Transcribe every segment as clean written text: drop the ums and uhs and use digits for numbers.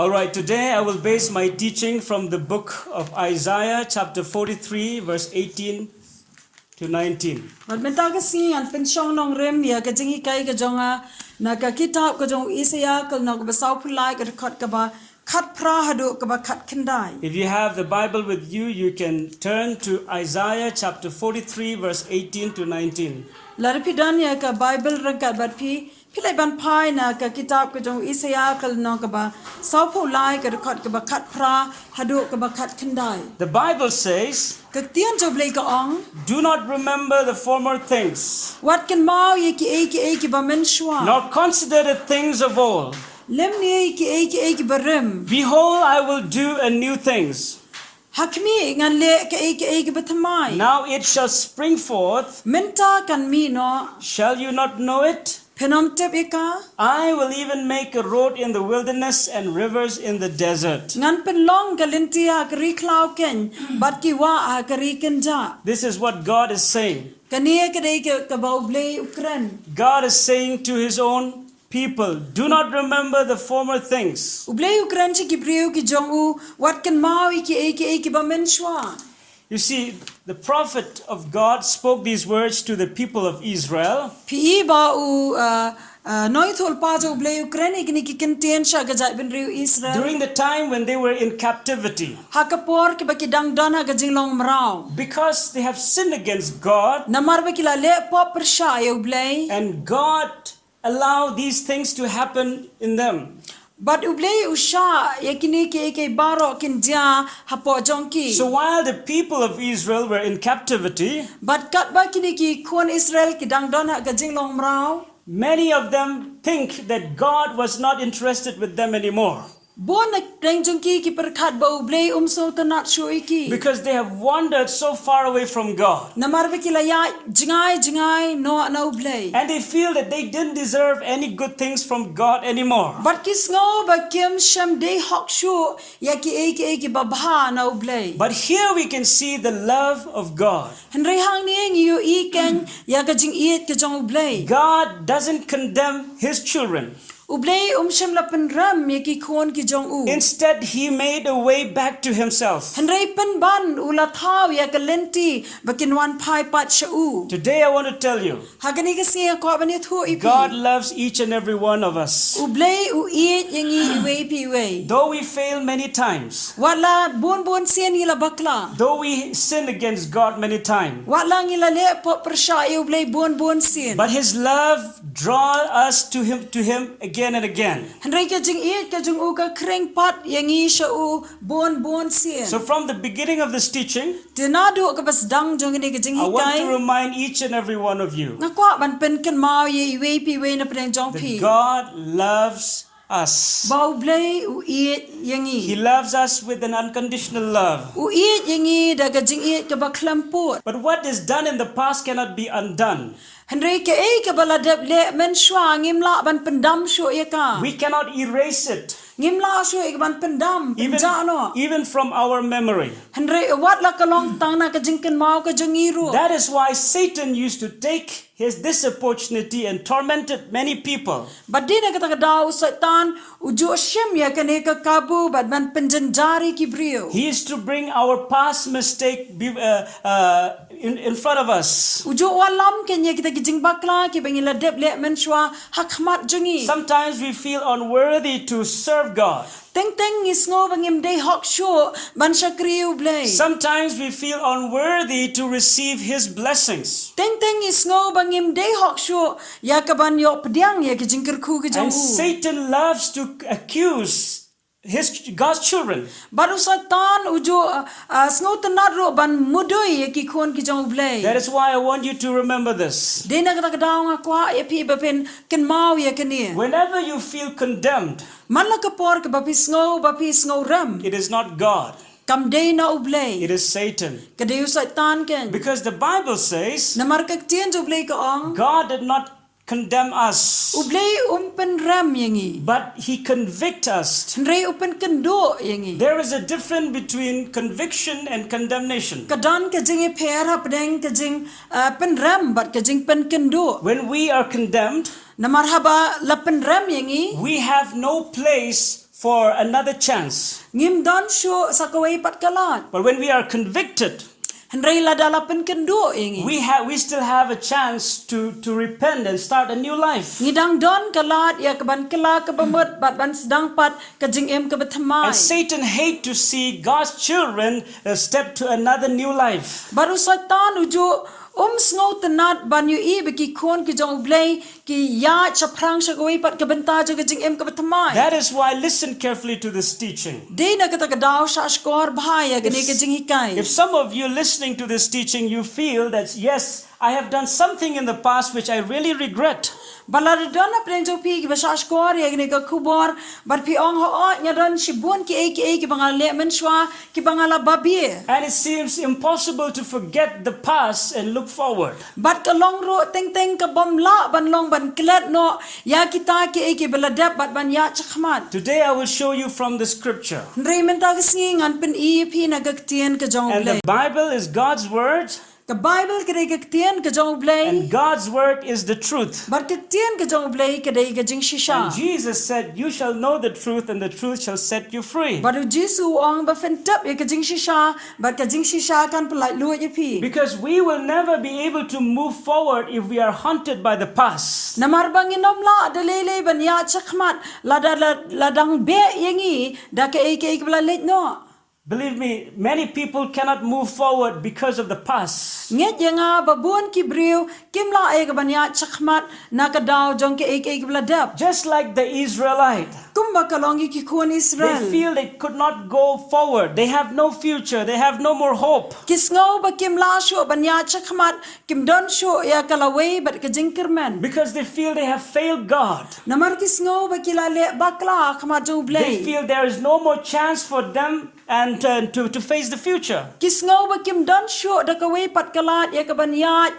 All right, today I will base my teaching from the book of Isaiah, chapter 43, verse 18 to 19. Menta kasi an pensyong nong rem ya ka jingi kai ka jonga na ka kitab ka jong Isaiah ka na ka basau pulai ka khat ka ba khat pra hadu ka ba khat kendai. If you have the Bible with you, you can turn to Isaiah chapter 43, verse 18 to 19. Laripidan ya ka Bible rangkat bat pi pilai ban pai na ka kitab ka jong Isaiah ka na ka ba sau pulai ka khat ka ba khat pra hadu ka ba khat kendai. The Bible says, Ka tian jo blai ka ong do not remember the former things, wat kan mau ye ki ba men shwa. nor consider the things of old. Lem ni ki ba rem. Behold, I will do a new things. Hakmi ngan le ka ba thamai. Now it shall spring forth. Menta kan mi no Shall you not know it? Penom tep ika I will even make a road in the wilderness and rivers in the desert. ngan pen long galinti ha kri klau ken bat ki wa ha kri ken ja This is what God is saying. kania ka dei ka bau ble ukran God is saying to his own people, do not remember the former things. uble ukran chi ki priu ki jong u wat kan mau ki ba men shwa. You see, the prophet of God spoke these words to the people of Israel. Pi ba u noi thol pa jo uble ukran ki ni ki ken tien sha ga ja ben riu Israel During the time when they were in captivity, ha ka por ki ba ki dang don ha ga jing long mrao because they have sinned against God, namar ba ki la le po persha ye uble and God allowed these things to happen in them. But ublei usha yakini ke baro kin dia hapo jongki. So while the people of Israel were in captivity, But kat ba kini ki kuan Israel ki dang don ha gajing long mrao. many of them think that God was not interested with them anymore. Bon na reng jongki ki perkhat ba ublei so tanat shuiki. Because they have wandered so far away from God. Namar ba kila ya jingai no na ublei. And they feel that they didn't deserve any good things from God anymore. But kis ngo ba kim sham de hok shu ya ki ba bha na ublei. But here we can see the love of God. Henry hang ni yu I ken ya gajing iet ke jong ublei. God doesn't condemn his children. Ublei sham la penram ya ki kuan ki jong u. Instead, he made a way back to himself. Henry pen ban ula thau ya ka lenti bakin wan pai pat sha u. Today I want to tell you, Hagani ka siya ko ba ni thu ipi. God loves each and every one of us. Ublei iet yangi iwe pi we. Though we fail many times, Wala bon siya nila bakla. though we sin against God many times, Wala ngila le po persya ublei bon siya. but his love draws us to him again and again. Henry ka jing iet ka jong u ka kreng pat yangi sha u bon siya. So from the beginning of this teaching, Tinado ka bas dang jong ni ka jing I want to hikay. remind each and every one of you Nga kwa ban pen kan mau ye iwe pi we na pen jong that pi. God loves us. Bau blei u iet He yangi. loves us with an unconditional love. U iet yangi da ka jing iet ka ba klampot. But what is done in the past cannot be undone. Henry ka ka baladep le men shwa ngimla ban pendam shu ya ka. We cannot erase it, Ngimla shu ya ban pendam penja no. even from our memory. Henry wat la ka long tang na ka jing kan mau ka jong iru. That is why Satan used to take this opportunity and tormented many people. But di na kata daw satan uju shem ya kane ka kabu bad ban penjanjari ki brio. He used to bring our past mistake in front of us. Uju walam kenya kita kijing bakla ki bangila dep le men shwa shakhmat jungi. Sometimes we feel unworthy to serve God. Teng is ngo bangim day hok shu ban shakriu blay. Sometimes we feel unworthy to receive His blessings. Teng is ngo bangim day hok shu ya ka ban yo pediang ya kijing kerku ki jong And u. Satan loves to accuse God's children. Baru satan uju sngo tanat ro ban mudoi ya ki khon ki jong blay. That is why I want you to remember this. Dena kata daw nga kwa ya pi ba pen ken mau ya kani. Whenever you feel condemned, Man la ka por ka ba pi sngo ram. it is not God, Kam day na ublay. it is Satan. Kadayo satan ken. Because the Bible says Namar ka tien jo blay ka ong. God did not condemn us, Ublay pen ram yangi. but He convicts us. Henry upen kendo yangi. There is a difference between conviction and condemnation. Kadan ka jing per hap deng ka jing pen ram but ka jing pen kendo. When we are condemned, Namar haba la pen ram yangi. we have no place for another chance. Ngim dan sho sakaway pat kalat. But when we are convicted, Henry la dala pen kendo yangi. we still have a chance to repent and start a new life. Ngidang don kalat ya kaban kala kabamot bat ban sedang pat ka jing em ka bathamai. And Satan hates to see God's children step to another new life. Baru satan uju sngo tenat ban yu I beki kon ki jong blay ki ya chaprang shagoi pat ka benta jo ka jing em ka bathamai. That is why listen carefully to this teaching. Day na kata ka daw sa skor bahaya gani ka jing hikay. If some of you listening to this teaching, you feel that yes, I have done something in the past which I really regret. Balad don na prenjo pi ki basa skor ya gani ka kubor bar pi ong ho nya don si bon ki ki bangale men shwa ki bangala babie. And it seems impossible to forget the past and look forward. Bat ka long ro teng ka bom la ban long ban klet no ya kita ki baladap bat ban ya shakhmat. Today I will show you from the scripture. Ndrei men ta singi ngan pen I pi na gaktien ka jong And blay. the Bible is God's word, Ka Bible kare gaktien ka jong blay. and God's word is the truth. Bar gaktien ka jong blay ka dai ka jing shisha. And Jesus said, you shall know the truth and the truth shall set you free. Baru Jesu ong ba fentap ya ka jing shisha bar ka jing shisha kan pelai lu ya pi. Because we will never be able to move forward if we are haunted by the past. Namar bangin nom la dalele ban ya shakhmat la dang be yangi da ka bla let no. Believe me, many people cannot move forward because of the past. Nget yanga babun ki briu kimla e gabanya shakhmat nakadaw jong ke ek bladap. Just like the Israelite, Kumba kalongi ki kuan they Israel. feel they could not go forward. They have no future. They have no more hope. Kisngaw ba kimla shu banya shakhmat kim don shu ya kalaway bat ka jingkirman. Because they feel they have failed God. Namar kisngaw ba kilale bakla khmat jong They blay. feel there is no more chance for them and to face the future. Kisngaw ba kim don shu da kaway pat kalat ya kabanya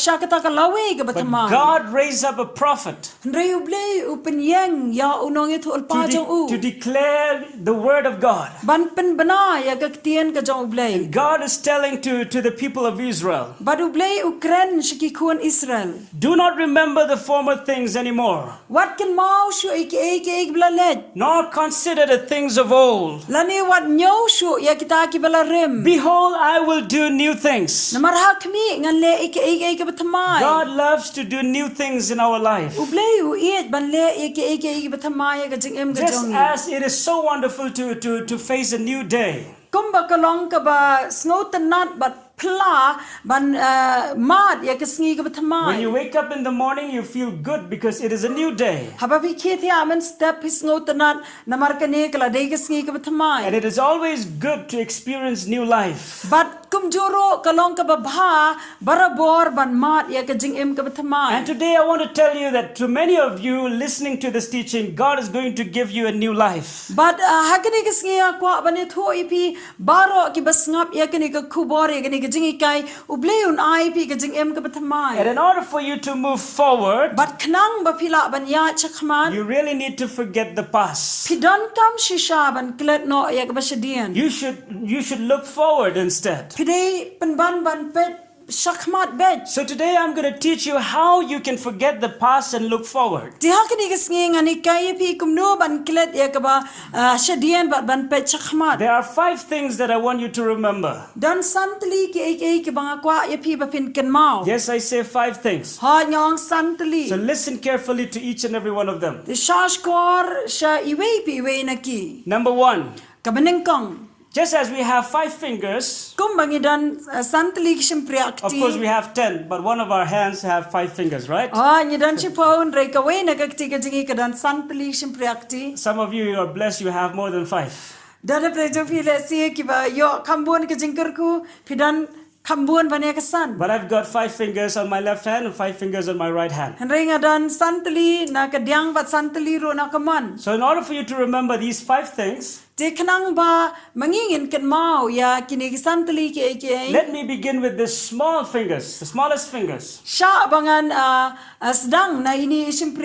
shakata kalaway ka But batama. God raised up a prophet Nrayu blay upenyang ya unong ito ulpa jong u. to declare the word of God. Ban pen bana ya gaktian ka jong blay. God is telling to the people of Israel, Badu blay Ukraine shiki kuan Israel. do not remember the former things anymore, Wat kan mau shu ik blalet. nor consider the things of old. Lani wat nyaw shu ya kita ki balarim. Behold, I will do new things. Namar hakmi ngan le ik batamai. God loves to do new things in our life. Ublay u iet ban le ik batamai ka jing em ka Just jongi. as it is so wonderful to face a new day. Kumba kalong ka ba snotan nat bat pla ban mad ya kasngi ka When batamai. you wake up in the morning, you feel good because it is a new day. Hababi kiti amen step his snotan nat namar ka ne kala day kasngi ka And batamai. it is always good to experience new life. But kumjuro kalong ka babha barabor ban mad ya ka jing em ka batamai. And today I want to tell you that to many of you listening to this teaching, God is going to give you a new life. But hakani kasngi kwa banit ho ipi baro ki basngap ya kani ka kubor ya kani ka jingi kai ubleun ai pi ka jing em ka And batamai. in order for you to move forward, But kanang ba pila ban ya shakhmat you really need to forget the past. pidon kam shisha ban klet no ya ka bashadien. You should look forward instead. Pidei penban ban pet shakhmat bed. So today I'm going to teach you how you can forget the past and look forward. Di hakani kasngi ngani kai pi kumno ban klet ya ka ba shadien ban pet shakhmat. There are 5 things that I want you to remember. Dan santli ki ki banga kwa ya pi ba pin ken mau. Yes, I say 5 things. Ha nyong santli. So listen carefully to each and every one of them. The shashkor sha iwe pi iwe na ki. Number 1, Kabanengkong. just as we have 5 fingers, Kung bangi dan santli kishim of course we priakti. have 10, but one of our hands have 5 fingers, right? Ah, ni dan chipon rei kawe na kakti ka jingi ka dan santli kishim priakti. Some of you are blessed, you have more than 5. Dada prejo pile siye ki ba yo kambun ka jingkar ku pidan kambun banya ka san. But I've got 5 fingers on my left hand and 5 fingers on my right hand. Henry nga dan santli na kadyang bat santli ro na kaman. So in order for you to remember these 5 things, Di kanang ba mangingin kan mau ya kini ki santli ki eke. let me begin with the small fingers, the smallest fingers. Siya bangan sedang na ini isim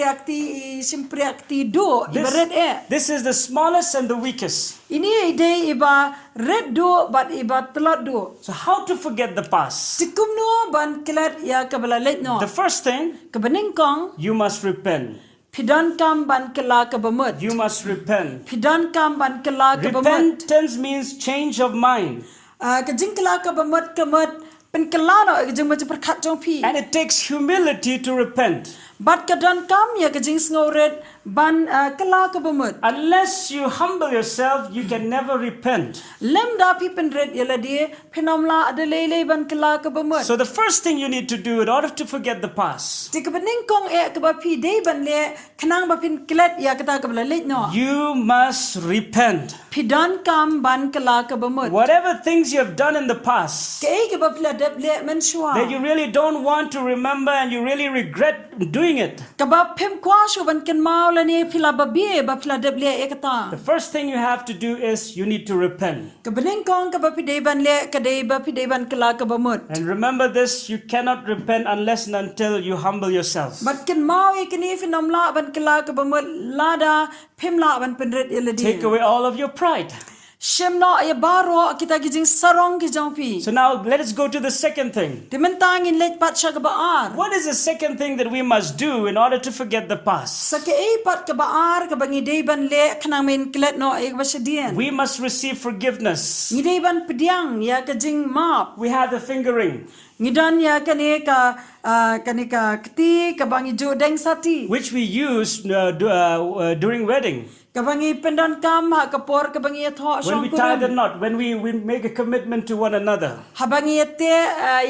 priakti do ibarat This is the smallest and the weakest. Ini ide iba red do but iba telot do. So how to forget the past? Si kumno ban kelat ya kabalalet no. The first thing, Kabaningkong you must repent. pidan kam ban kela kabamut. You must repent. Pidan kam ban kela kabamut. Repentance means change of mind. Kajing kela kabamut kamut pen kela no kajing macam perkat jong pi. And it takes humility to repent. Bat kadan kam ya kajing sngoret ban kela kabamut. Unless you humble yourself, you can never repent. Lem da pi pen red yala dia penomla adelele ban kela kabamut. So the first thing you need to do in order to forget the past, Di kabaningkong kaba pi day ban le kanang ba pin klet ya kata kabalalet no. you must repent. Pidan kam ban kela kabamut. Whatever things you have done in the past Kay kaba pila dep le menshwa. that you really don't want to remember and you really regret doing it, Kaba pim kwa shu ban kan mau la ni pila babi ba pila dep le ekata. the first thing you have to do is you need to repent. Kabaningkong kaba pi day ban le kadai ba pi day ban kela kabamut. And remember this, you cannot repent unless and until you humble yourself. Bat kan mau ikini finomla ban kela kabamut lada pimla ban penret iladi. Take away all of your pride. Shemno ya baro kita gijing sarong ki jong pi. So now let us go to the second thing. Timentang in let pat siya kabaar. What is the second thing that we must do in order to forget the past? Sa kaipat kabaar kabang iday ban le kanang main kilet no ay basadian. We must receive forgiveness. Iday ban pediang ya kajing map. We have the finger ring. Ngidan ya kani ka kti kabangi jo deng sati. which we use during wedding. Kabangi pendan kam ha kapor kabangi tho When we shong tie the kuram. knot, when we make a commitment to one another. Habangi te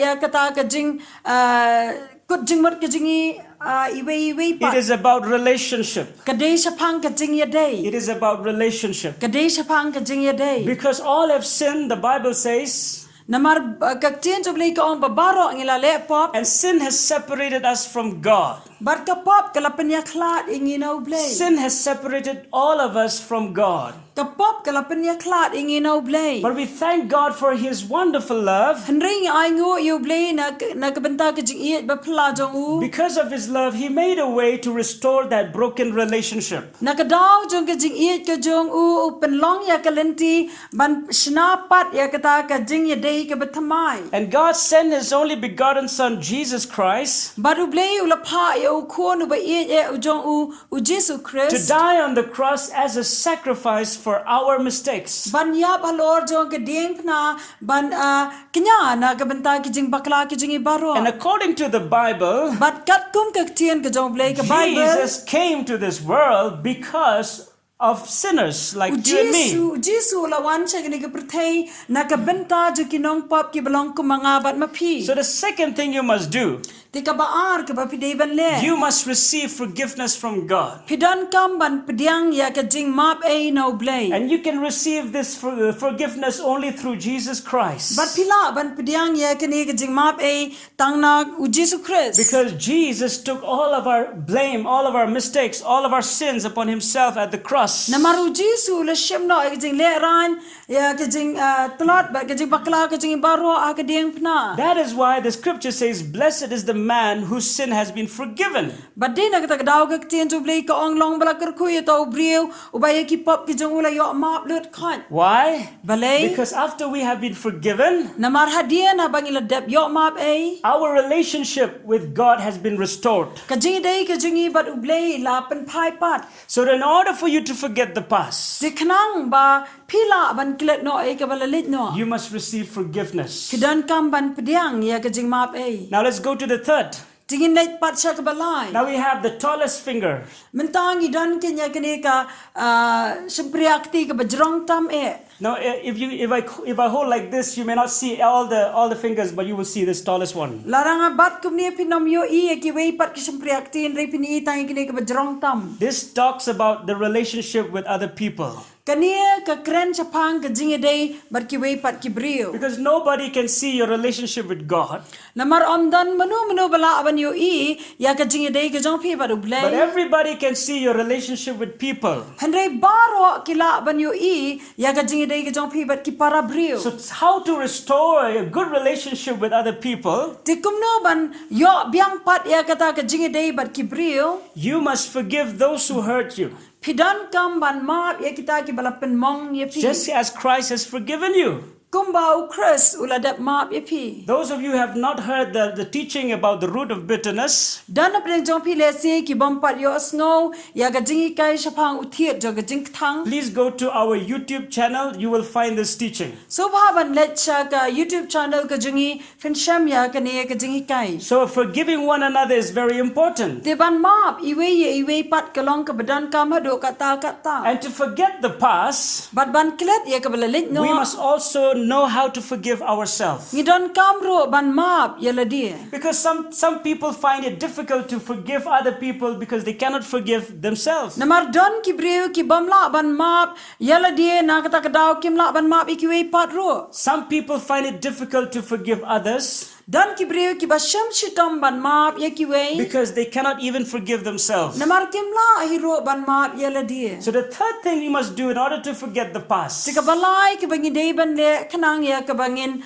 ya kata ka jing kut jing mat ka jingi iwe It pat. is about relationship. Kadai shapang ka jing ya day. It is about relationship. Kadai shapang ka jing ya day. Because all have sinned, the Bible says, Namar kaktien to blay ka ong babaro ngila le pop. and sin has separated us from God. Bar ka pop kalapan ya klat inginaw blay. Sin has separated all of us from God. Kapop kalapan ya klat inginaw blay. But we thank God for His wonderful love. Henry ay ngo yu blay na kabenta ka jing iit ba pla jong u. Because of His love, He made a way to restore that broken relationship. Nakadaw jong ka jing iit ka jong u penlong ya kalenti ban shnapat ya kata ka jing ya day ka batamay. And God sent His only begotten Son, Jesus Christ, Baru blay u lapa ya u kuon u ba iit ya u jong u Jesus to Christ. die on the cross as a sacrifice for our mistakes. Ban yap halor jong ka ding na ban kenya na kabenta ka jing bakla ka jing ibaro. And according to the Bible, But kat kum ka tien ka jong blay ka Bible. Jesus came to this world because of sinners like you and me. Jisu lawan siya gani ka pertay na kabenta jo kinong pop ki balong kumangabat mapi. So the second thing you must do, Di ka baar ka ba piday ban le. you must receive forgiveness from God. Pidan kam ban pediang ya ka jing map ay no blay. And you can receive this forgiveness only through Jesus Christ. But pila ban pediang ya ka ni ka jing map ay tang na u Jisu Christ. Because Jesus took all of our blame, all of our mistakes, all of our sins upon Himself at the cross. Na maru Jisu la shem no ka jing le ran ya ka jing tlat ba ka jing bakla ka jing baro a ka ding pna. That is why the scripture says, blessed is the man whose sin has been forgiven. But di na kita daw ka tien to blay ka ong long bala kerkuy to briu ubaya ki pop ki jong ula yo map lut khan. Why? Balay Because after we have been forgiven, na marhadian ha bang ila dep yo map ay our relationship with God has been restored. ka jingi day ka jingi bat ublay la pen pai pat. So in order for you to forget the past, Di kanang ba pila ban kilet no ay ka balalit no. you must receive forgiveness. Kidan kam ban pediang ya ka jing map ay. Now let's go to the third. Tingin lait pat siya ka balay. Now we have the tallest finger. Mentang idan kanya kani ka sempriakti ka bajrong tam e. Now if I hold like this, you may not see all the fingers, but you will see this tallest one. Larang bat kumni pinom yo I ki wei pat ki sempriakti re pini tang kini ka bajrong tam. This talks about the relationship with other people. Kania ka kren chapang ka jingi day bat ki wei pat ki brio. Because nobody can see your relationship with God, Namar omdan manu bala aban yo I ya ka jingi day ka jong pi baru but blay. everybody can see your relationship with people. Henry baro kila aban yo I ya ka jingi day ka jong pi bat ki para brio. So how to restore a good relationship with other people? Di kumno ban yo biang pat ya kata ka jingi day bat ki brio. You must forgive those who hurt you, Pidan kam ban maap ya kita ki balapen mong ya pi. just as Christ has forgiven you. Kumbau Chris uladap maap ya pi. Those of you who have not heard the teaching about the root of bitterness, Dan na pren jong pi lesi ki bompat yo snow ya ga jingi kai shapang utiet jo ga jing thang. please go to our YouTube channel. You will find this teaching. So ban let cha ka YouTube channel ka jingi finsham ya ka ne ka jingi kai. So forgiving one another is very important. Te ban maap iwe pat kalong ka badan kam hado kata. And to forget the past, Bat ban klet ya ka balalit no. we must also know how to forgive ourselves. Ngidon kamro ban maap ya ladia. Because some people find it difficult to forgive other people because they cannot forgive themselves. Namar don ki breu ki bamla ban map yala die na kata kadaw kimla ban map ikiwe pat ro. Some people find it difficult to forgive others Dan ki breu ki basham shitam ban map yakiwe. because they cannot even forgive themselves. Namar kimla hiro ban map yala die. So the third thing you must do in order to forget the past, Tika balay ki bangi day ban le kanang ya ka bangin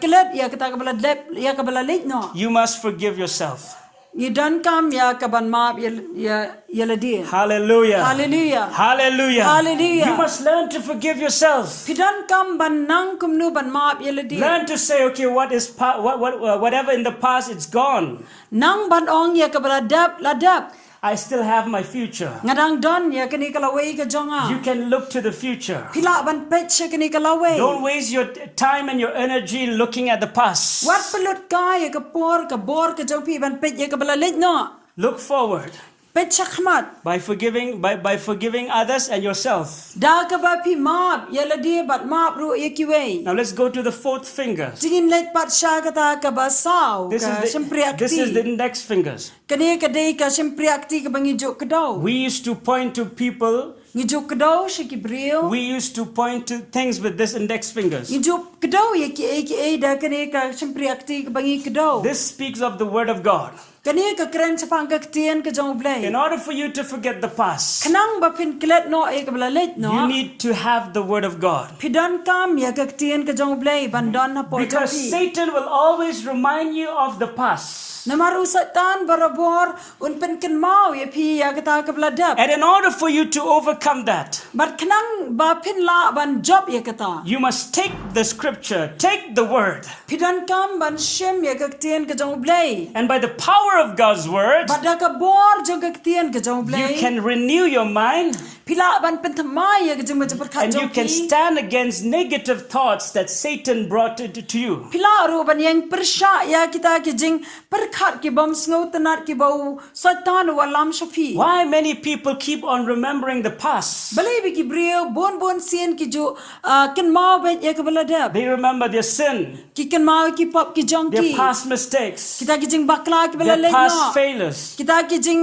klet ya kata ka balad lep ya ka balalit no. you must forgive yourself. Ni dan kam ya ka ban map yala die. Hallelujah. Hallelujah. Hallelujah. Hallelujah. You must learn to forgive yourself. Pidan kam ban nang kumnu ban map yala die. Learn to say, okay, whatever in the past, it's gone. Nang ban ong ya ka baladap ladap. I still have my future. Ngadang don ya kini kalaway ka jonga. You can look to the future. Pila ban peit siya kini kalaway. Don't waste your time and your energy looking at the past. Wat pelut ka ya ka por ka bor ka jong pi ban peit ya ka balalit no. Look forward Peit shakhmat. by forgiving others and yourself. Da ka ba pi maap ya la dia bat maap ru ya kiway. Now let's go to the fourth finger. Tingin let pat sya kata ka ba saw This ka is the simpriakti. index fingers. Kani ka day ka simpriakti ka bangijuk ka daw. We used to point to people. Ngijuk ka daw siya kibriyo. We used to point to things with this index fingers. Ngijuk ka daw ya ki da kani ka simpriakti ka bangi ka daw. This speaks of the word of God. Kani ka kren sa pang ka ktian ka jong blay. In order for you to forget the past, Kanang ba pin klet no ka balalit no. you need to have the word of God. Pidan kam ya ka ktian ka jong blay bandon na po Because jong pi. Satan will always remind you of the past. Namaru satan barabor un pen ken mau ya pi ya kata ka baladap. And in order for you to overcome that, But kanang ba pin la ban job ya kata. you must take the scripture, take the word, Pidan kam ban shem ya ka ktian ka jong blay. and by the power of God's word, Bada ka bor jong ka ktian ka jong you blay. can renew your mind Pila ban pen tamai ya ka jong perkat and you jong can pi. stand against negative thoughts that Satan brought to you. Pila ru ban yang persya ya kita ki jing perkat ki bom sngo tanat ki bau satan walam shafi. Why many people keep on remembering the past? Balai bi ki brio bon sien ki jo ken mau bet ya ka baladap. They remember their sin, Ki ken mau ki pop ki jong their ki. past mistakes, Kita ki jing bakla ki their balalek past no. failures. Kita ki jing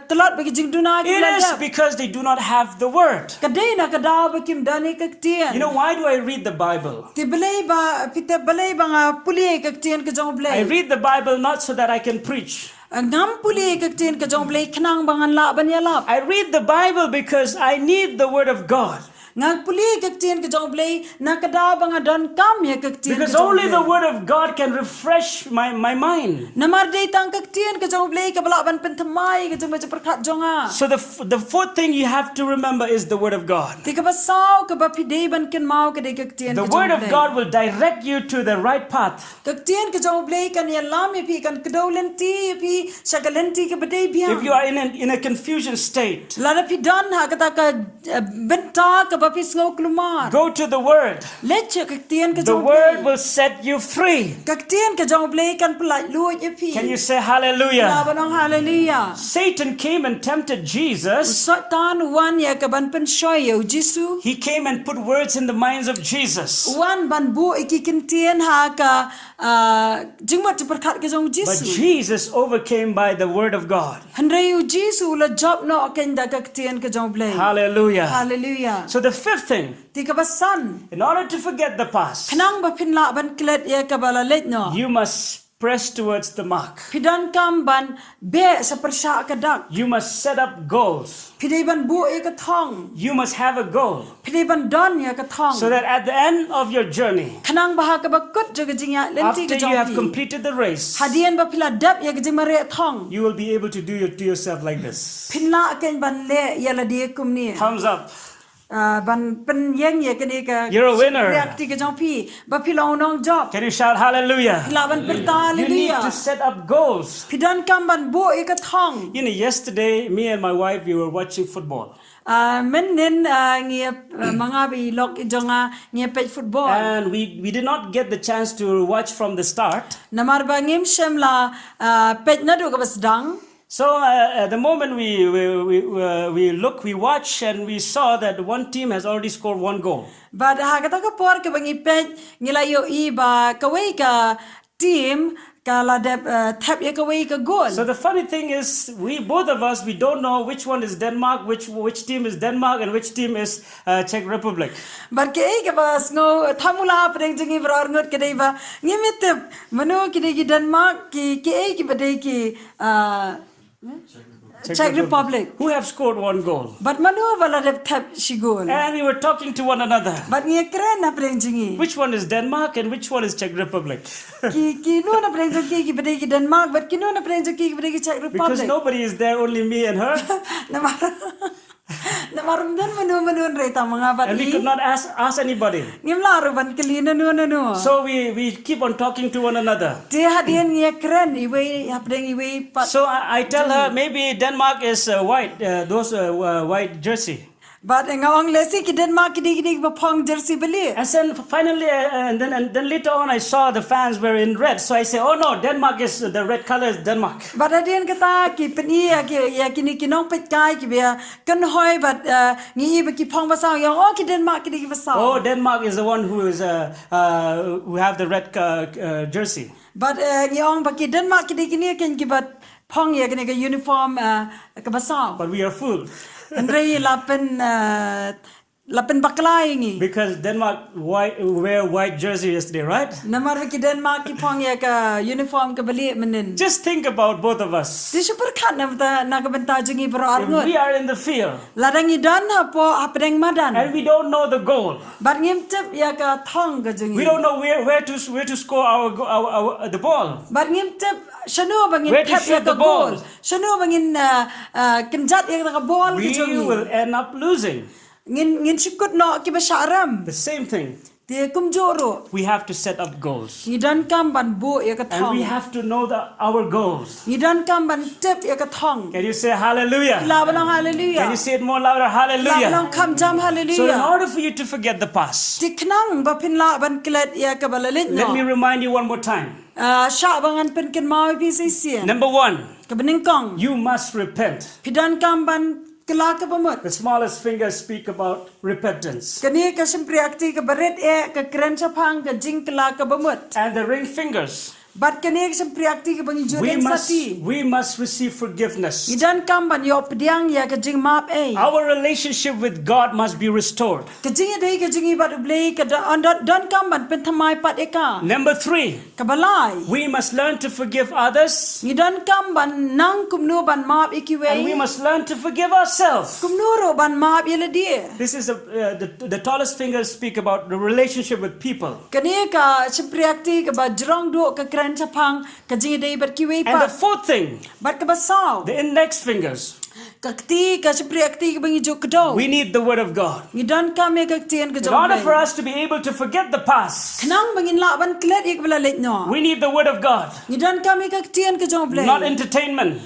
telot ba ki jing duna ki It is baladap. because they do not have the word. Kadai na kadaw ba kim dani ka ktian. You know, why do I read the Bible? Ti balai ba pita balai ba nga puli ka ktian ka jong I blay. read the Bible not so that I can preach. Ngam puli ka ktian ka jong blay khnang bangan la ban ya lap. I read the Bible because I need the word of God. Ngang puli ka ktian ka jong blay na kadaw ba nga don kam ya ka ktian ka Because jong only the blay. word of God can refresh my mind. Namar day tang ka ktian ka jong blay ka bala ban pentamai ka jong ma perkat jonga. So the fourth thing you have to remember is the word of God. Ti ka basaw ka ba pidei ban ken mau ka de ka ktian The ka word jong of blay. God will direct you to the right path. Kaktian ka jong blay kan ya lam ya pi kan kadaw lenti ya pi shagalenti ka badai biang. If you are in a confusion state, Lada pi dan ha kata ka benta ka ba pi sngo klumar. go to the word. Leche kaktian ka The jong word blay. will set you free. Kaktian ka jong blay kan pelai lu ya pi. Can you say hallelujah? Labanong hallelujah. Satan came and tempted Jesus. Satan wan ya ka ban pen shoy ya Jisu. He came and put words in the minds of Jesus. Wan ban bu iki kintian ha ka jingmat perkat ka jong But Jisu. Jesus overcame by the word of God. Hanrayu Jisu la job no ken da kaktian ka jong blay. Hallelujah. Hallelujah. So the fifth thing, Ti ka basan. in order to forget the past, Kanang ba pinla ban klet ya ka balalet no. you must press towards the mark. Pidan kam ban be sa persya ka dak. You must set up goals. Pidai ban bu ya ka thong. You must have a goal Pidai ban don ya ka thong. so that at the end of your journey, Kanang bah ka bakut jaga jingya lenti after ka you have jong. completed the race, Hadian ba pila dap ya ka jing mare thong. you will be able to do it to yourself like this. Pinla ken ban le ya la dia kum ni. Thumbs up. Ban pen yang ya ka ni ka. You're a winner. Reakti ka jong pi. Ba pila onong job. Can you shout hallelujah? Pila ban perta You need to hallelujah. set up goals. Pidan kam ban bu ya ka thong. You know, yesterday, me and my wife, we were watching football. Men nin ngia mga bi lok jonga ngia pet football. And we did not get the chance to watch from the start. Namar ba ngim shem la pet na do ka bas dang. So at the moment we watch and we saw that one team has already scored one goal. But ha kata ka por ka bangi pet ngila yo i ba kawai ka team ka la de tap ya kawai ka goal. So the funny thing is, both of us don't know which one is Denmark, which team is Denmark, and which team is Czech Republic. But ke ka bas ngo thamula preng jingi brar ngot ke dei ba ngimit mano ki dei Denmark ki ba dei ki Czech Republic. Who have scored one goal. But mano wala de tap shi goal. And we were talking to one another. But ngia kren na preng jingi. Which one is Denmark and which one is Czech Republic? Ki no na preng jingi ki ba dei ki Denmark, but ki no na preng jingi ki ba dei ki Czech Because Republic. nobody is there, only me and her. Namarum dan manu reta mga bat And we could not ask anybody. Ngim laru ban kelina nu. So we keep on talking to one another. Dia hadian ngia keren iwe hapdeng iwe pat. So I tell her maybe Denmark is white, those white jersey. But ngawang lesi ki Denmark ki bapong jersey beli. And then finally, and then later on, I saw the fans were in red. So I say, oh no, Denmark is the red color is Denmark. But hadian kata ki peni ya kini kinong pet kai ki bia kan hoi but ngi ba ki pong basang yang oh ki Denmark ki basang. Oh, Denmark is the one who is who have the red jersey. But ngawang ba ki Denmark kini ki bat pong ya kini ka uniform ka basang. But we are fooled. Andre lapen baklai ngi. Because Denmark wear white jersey yesterday, right? Namar ki Denmark ki pong ya ka uniform ka beli menin. Just think about both of us. Di super kan na ka benta jingi bro If arngot. we are in the field Ladang idan po hapdeng madan. and we don't know the goal, But ngim tip ya ka thong ka jingi. we don't know where to score the ball. But ngim tip shanu bangin Where to tap ya shoot ka the ball. goal. Shanu bangin kenjat ya ka ball ka We jingi. will end up losing. Ngin sikut no ki basharam. The same thing. Dia kumjoro. We have to set up goals. Ngidan kam ban bo ya ka And we thong. have to know our goals. Ngidan kam ban tip ya ka thong. Can you say hallelujah? La balong hallelujah. Can you say it more louder? La Hallelujah. balong kam jam So in hallelujah. order for you to forget the past, Tiknang ba pinla ban klet ya ka balalit let me no. remind you one more time. Sha bangan pen ken mau pi sai sien. Number one, Ka bening kong. you must repent. Pidan kam ban kela ka bamut. The smallest fingers speak about repentance. Kani ka simpriakti ka baret ka kren sa pang ka jing kela ka bamut. And the ring fingers, But kani ka simpriakti ka bangi joden sati. we must receive forgiveness. Idan kam ban yo pediang ya ka jing map Our relationship with God must be restored. Ka jing dei ka jingi bat ublei ka don kam ban pen thamai pat eka. Number three, Ka balai. we must learn to forgive others, Idan kam ban nang kumno ban map and we ikiwe. must learn to forgive ourselves. Kumnuro ban map yele dia. This is the tallest fingers speak about the relationship with people. Kani ka simpriakti ka ba jrong do ka kren sa pang ka jingi dei bat kiwe And the pa. fourth thing, Bat ka basaw. the index fingers, Kakti ka simpriakti ka bangi jo kado. we need the word of God. Ngidan kami ka tiyan ka In order jong for us to be able to forget the past, Kanang bangin laban klet ik bala let no. we need the word of God, Ngidan kami ka tiyan ka jong blay. not entertainment,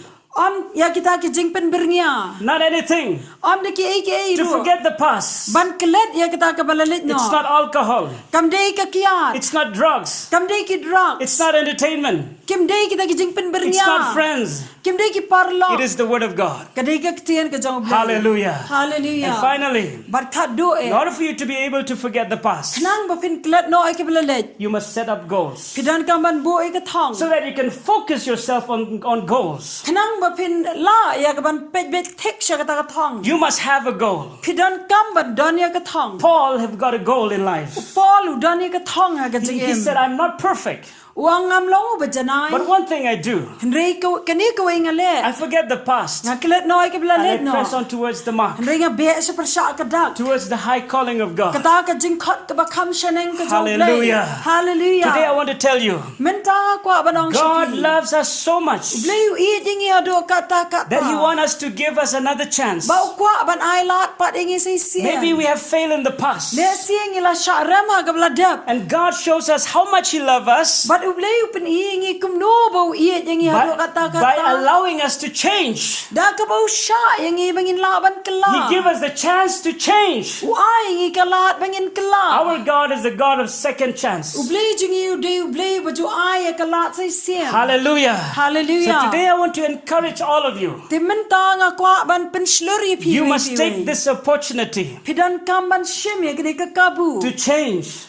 Ya kita ki jing pen bernia. not anything. De ki ei To forget the past. Ban klet ya kita ka bala let no. It's not alcohol. Kam dei ka kiat. It's not drugs. Kam dei ki drugs. It's not entertainment. Kim dei kita ki jing pen bernia. It's not friends. Kim dei ki parlo. It is the word of God. Ka dei ka tiyan ka jong blay. Hallelujah. Hallelujah. And finally, Bar khat do in order for you to be able to forget the past, Kanang ba pin klet no ay ka bala let. you must set up goals Pidan kam ban bo ay ka thong. so that you can focus yourself on goals. Kanang ba pin la ya ka ban pet tek sya ka ta ka thong. You must have a goal. Pidan kam ban don ya ka thong. Paul have got a goal in life. Paul don ya ka thong ha ka He jigem. said, I'm not perfect, Uang ngam long ba janai. but one thing I do. Henry ko kani ko ay I ngale. forget the past Nga klet no ay ka bala and I let no. press on towards the mark, Henry nga be sa persya ka dak. towards the high calling of God. Kata ka jing khot ka ba kam shaneng ka jong Hallelujah. Hallelujah. Today I want to tell you, Menta ko abanong God loves us so much Blay i ding ya do kata kata. that He wants us to give us another chance. Ba kwa ban ai lat pat ingi say sian. Maybe we have failed in the past, Le siang ila sya rama ka bala dap. and God shows us how much He loves us But ublay upen ingi kumno ba i ding ya do kata kata. by allowing us to change. Da ka ba sya yang i bangin laban kala. He gives us the chance to change. Uai ngi kalat bangin kala. Our God is the God of second chance. Ublay jingi uday ublay baju ay kalat say sian. Hallelujah. Hallelujah. So today I want to encourage all of you. Timenta nga kwa ban pensluri pi. You must take this opportunity Pidan kam ban shim ya gni ka kabu. to change.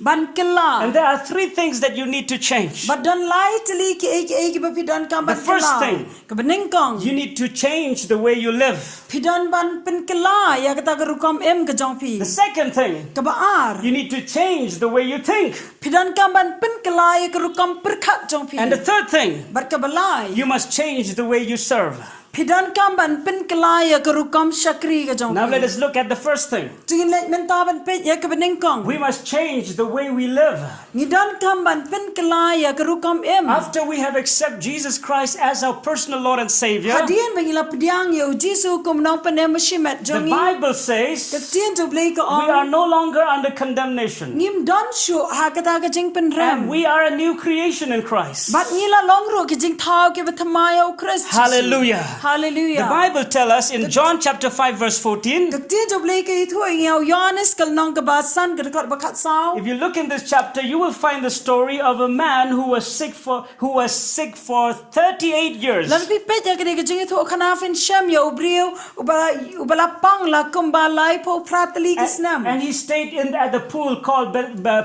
Ban kala. And there are three things that you need to change. But don't lie to leak ki ba pidan kam ban The first kala. thing, Ka bening kong. You need to change the way you live. Pidan ban pen kala ya kata ka rukam em ka jong pi. The second thing, Ka baar. you need to change the way you think. Pidan kam ban pen kala ya ka rukam perkhat jong pi. And the third thing, Bar ka balai. you must change the way you serve. Pidan kam ban pin kelaya ke rukam syakri ke jong. Now let us look at the first thing. Tingin let menta ban peit ya ke beningkong. We must change the way we live. Ngidan kam ban pin kelaya ke rukam em. After we have accepted Jesus Christ as our personal Lord and Savior, Hadian bangila pediang ya Jisu kumno panem shimet the jongi. Bible says Ketien tu blei ke we ong. are no longer under condemnation. Ngim don shu ha kata ke jing pen And rem. we are a new creation in Christ. Bat ngila longro ke jing tau ke betamaya o Christ. Hallelujah. Hallelujah. The Bible tells us in John chapter 5 verse 14, Ketien tu blei ke itu ngau Yohanes kal nong ke basan ke dekat bakat sao. if you look in this chapter, you will find the story of a man who was sick for 38 years. Lalu pipet ya kene kejeng itu kanafin syam ya ubriu ubala pang la kumbalai po prateli kisnam. And he stayed at the pool called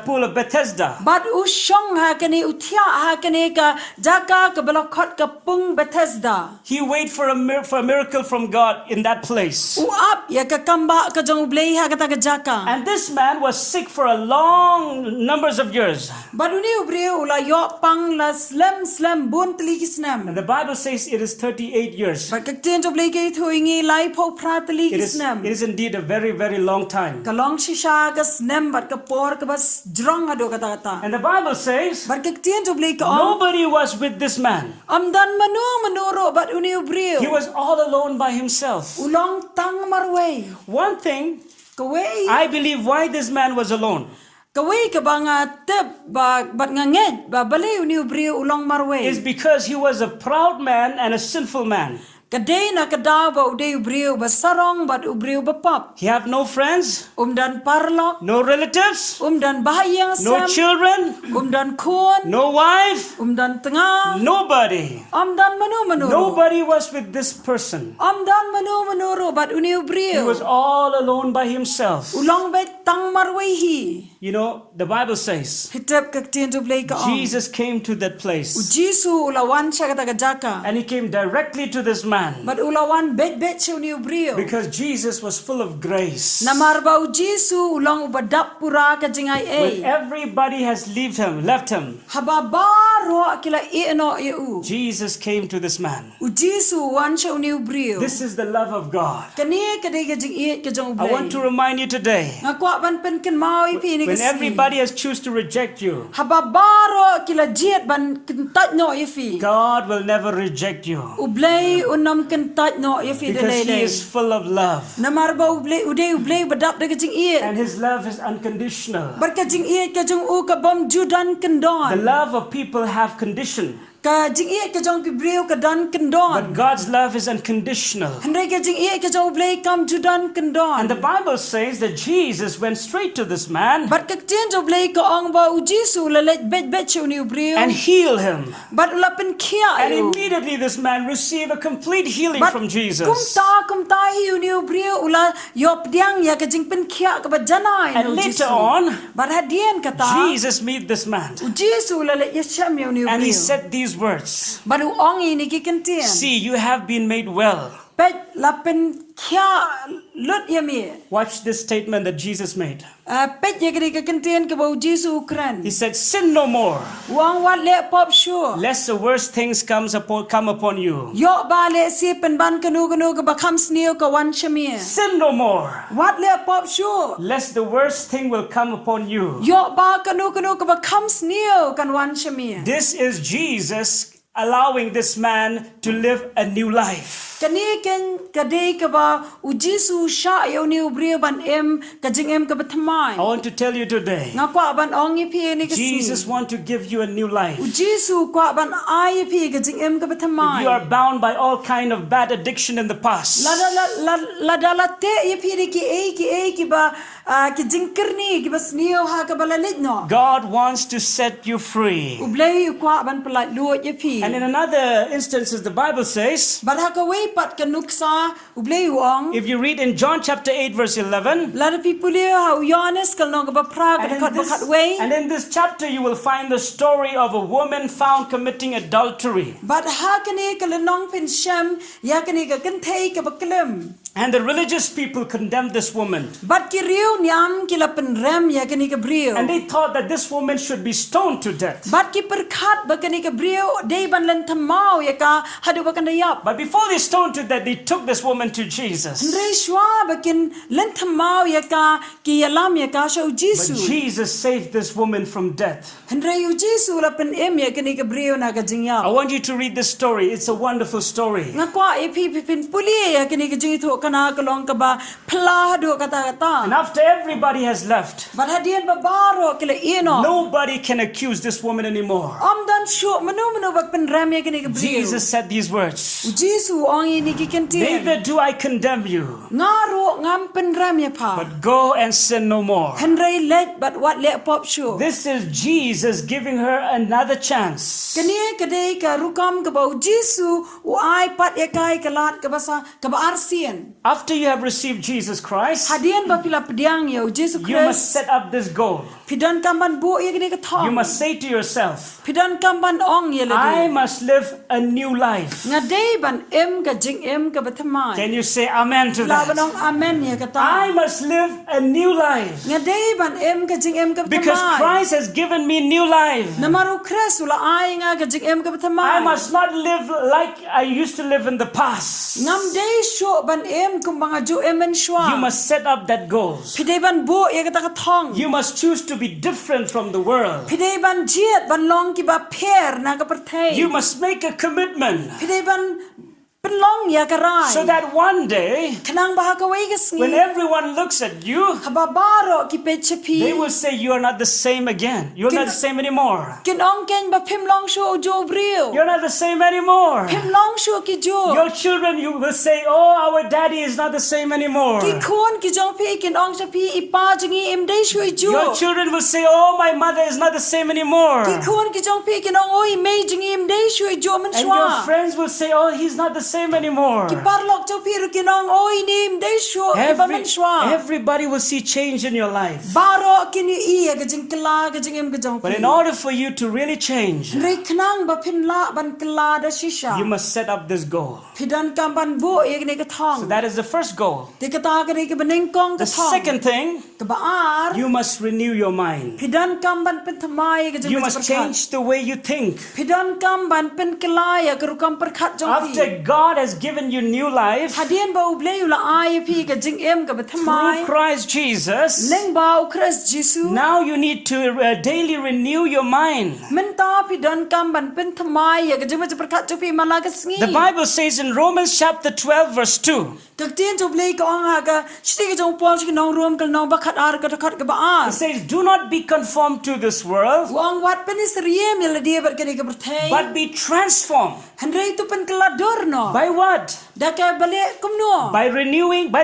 Pool of Bethesda. Bad usyong ha kene utia ha kene ka jaka ke belokot ke pung Bethesda. He waited for a miracle from God in that place. Uap ya ke kamba ke jong ublei ha kata ke jaka. And this man was sick for a long numbers of years. Bad uni ubriu ula yok pang la slem bun teli kisnam. And the Bible says it is 38 years. Bad kekten ublei ke itu ingi lai po prateli It kisnam. is indeed a very, very long time. Kalong shisha ke snem bad ke por ke bas jrong ado kata. And the Bible says Bad kekten ublei ke ong. nobody was with this man. Amdan menuro bad uni ubriu. He was all alone by himself. Ulong tang marway. One thing Kaway. I believe why this man was alone Kaway ka ba nga tep ba bat nga nged ba balay uni ubriu ulong marway. is because he was a proud man and a sinful man. Kaday na kadaw ba uday ubriu ba sarong bat ubriu ba pop. He have no friends, Umdan parlok. no relatives, Umdan bahayang no sam. children, Umdan kun. no wife, Umdan tengah. nobody. Amdan menuro. Nobody was with this person. Amdan menuro bat uni He ubriu. was all alone by himself. Ulong bet tang marway hi. You know, the Bible says Hitep kaktin tu blay ka ong. Jesus came to that place Jisu ulawan siya kata jaka. and he came directly to this man But ulawan bet siya uni ubriu. because Jesus was full of grace. Namarbaw Jisu ulang ubadap pura ka jingay When everybody has left him, Hababaro kila ieno iu. Jesus came to this man. U Jisu wan siya uni ubriu. This is the love of God. Kani kaday ka jing iet ka jong I want to ublay. remind you today, Nga kwa ban pen ken mau ipi ni when kasi. everybody has choose to reject you, Hababaro kila jiet ban kentat no ifi. God will never reject you Ublay unam kentat no ifi because he delay. is full of love Namarbaw ublay badap da ka jing iet. and his love is unconditional. Barka jing iet ka jong u ka bom judan The kendon. love of people have condition, Ka jing iet ka jong kibriu ka dan kendon. but God's love is unconditional. Hendai ka jing iet ka jong ublay kam judan kendon. And the Bible says that Jesus went straight to this man Bat kaktian jo blay ka ang ba ujisu lalet bet siya ni ubriu. and healed him. Bat ulapin kia And ayo. immediately this man received a complete healing from Jesus. Kumta hi ni ubriu ula yop diang ya ka jing pen kia ka ba janay And later on, Bat hadian kata. Jesus met this man Ujisu lalet yasham ni ubriu. and he said these words, Bat uong ini kikantian. "See, you have been made well." Pet lapin kia lut yami. Watch this statement that Jesus made. Pet ya kini kikantian ka ba ujisu ukran. He said, "Sin no more, Uang wat le pop sure. lest the worst things come upon you. Yo bale si penban kanu ka bakam sneo ka wan shamia. Sin no more, Wat le pop sure. lest the worst thing will come upon you." Yo ba kanu ka bakam sneo kan wan shamia. This is Jesus allowing this man to live a new life. Kani ken kadai ka ba ujisu sha yo ni ubriyo ban ka jing ka bathamai. I want to tell you today, Nga kwa ban ongi pi ni kasi. Jesus wants to give you a new life. Ujisu kwa ban ay pi ka jing ka bathamai. You are bound by all kind of bad addiction in the past. La dalate ye pi ki ba ki jingkerni ki bas sneo ha ka balalit no. God wants to set you free. Ublay kwa ban pelat luot ye pi. And in another instances, the Bible says, Bat ha ka way pat ka nuksa ublay uong. if you read in John chapter 8 verse 11, Lada pipulio ha uyanes kal no ka ba pra ka kat bakat way. and in this chapter you will find the story of a woman found committing adultery. But ha kani ka lenong pin sham ya kani ka kantay ka baklem. And the religious people condemned this woman. Bat ki riu niam ki la pen rem ya kani ka brio. And they thought that this woman should be stoned to death. Bat ki perkhat ba kani ka brio dei ban len thamau ya ka hadu ba kan yap. But before they stoned to death, they took this woman to Jesus. Re shwa ba kin len thamau ya ka ki yalam ya ka sho But Jesu. Jesus saved this woman from death. Henry yu Jesu la pen em ya kani ka brio na ka jing I yap. want you to read this story. It's a wonderful story. Nga kwa epi pin puli ya kani ka jing tho kana ka long ka ba phla hadu kata And kata. after everybody has left, Bat hadian ba baro ki la ino. nobody can accuse this woman anymore. Am dan sho manu ba pen rem ya kani ka brio. Jesus said these words, Jesu ong ini ki kentien. neither do I condemn you, Ngaro ngam pen rem ya pa. but go and sin no more. Henry let but what let pop show. This is Jesus giving her another chance. Kani kadai ka rukam ka bau Jesu u ai pat ya kai ka lat ka basa ka ba arsien. After you have received Jesus Christ, Hadian ba pila pediang ya Jesu you must Christ. set up this goal. Pidan kamban bo ya kini ka thong. You must say to yourself, Pidan kamban ong ya I lagi. must live a new life. Nga day ban em ka jing em ka bathamai. Can you say amen to Laban that? ong amen ya ka ta. I must live a new life Nga day ban em ka jing em ka because bathamai. Christ has given me new life. Namaru Christ ula ai nga ka jing em ka bathamai. I must not live like I used to live in the past. Ngam day sho ban em kum banga ju em en shwa. You must set up that goals. Pidai ban bo ya ka ta ka thong. You must choose to be different from the world. Pidai ban jiat ban long ki ba pher na ka perthai. You must make a commitment Pidai ban penlong ya ka rai. so that one day, Kanang baha ka wai ka when sngi. everyone looks at you, Hababaro ki pe chapi. they will say you are not the same again. You're not the same anymore. Kin ong ken ba pim long sho jo brio. You're not the same anymore. Pim long sho ki jo. Your children, you will say, oh, our daddy is not the same anymore. Ki khon ki jong pi kin ong chapi ipa jingi im dei shui jo. Your children will say, oh, my mother is not the same anymore. Ki khon ki jong pi kin ong oi mei jingi im dei shui jo man And your shwa. friends will say, oh, he's not the same anymore. Ki parlok jo pi ru kin ong oi ni im dei shu iba man shwa. Everybody will see change in your life. Baro kini iya ka jing kala ka jing im ka jong But pi. in order for you to really change, Rei knang ba pin la ban kala da shisha. you must set up this goal. Pidan kam ban bo ye ni ka So thong. that is the first goal. Di ka ta ka ni ka baning kong ka The thong. second thing, Ka ba ar. you must renew your mind. Pidan kam ban pin thamai ka jing You ka must perkhat. change the way you think. Pidan kam ban pin kala ya ka ru kam perkhat jong pi. After God has given you new life Hadian ba ublei ula ai pi ka jing em ka ba through thamai. Christ Jesus, Leng ba u Christ Jesu. now you need to daily renew your mind. Min ta pidan kam ban pin thamai ya ka jing ka perkhat jong pi mala ka sngi. The Bible says in Romans chapter 12 verse 2, Ka tien jo blei ka ong ha ka shti ka jong pol ki nong rom ka nong ba khat ar ka ta khat ka ba ar. it says, do not be conformed to this world, Wang wat penis riem ya la dia ber ka ni ka perthai. but be transformed. Henry tu pen kala dor no. By what? Da ka bale kumno. By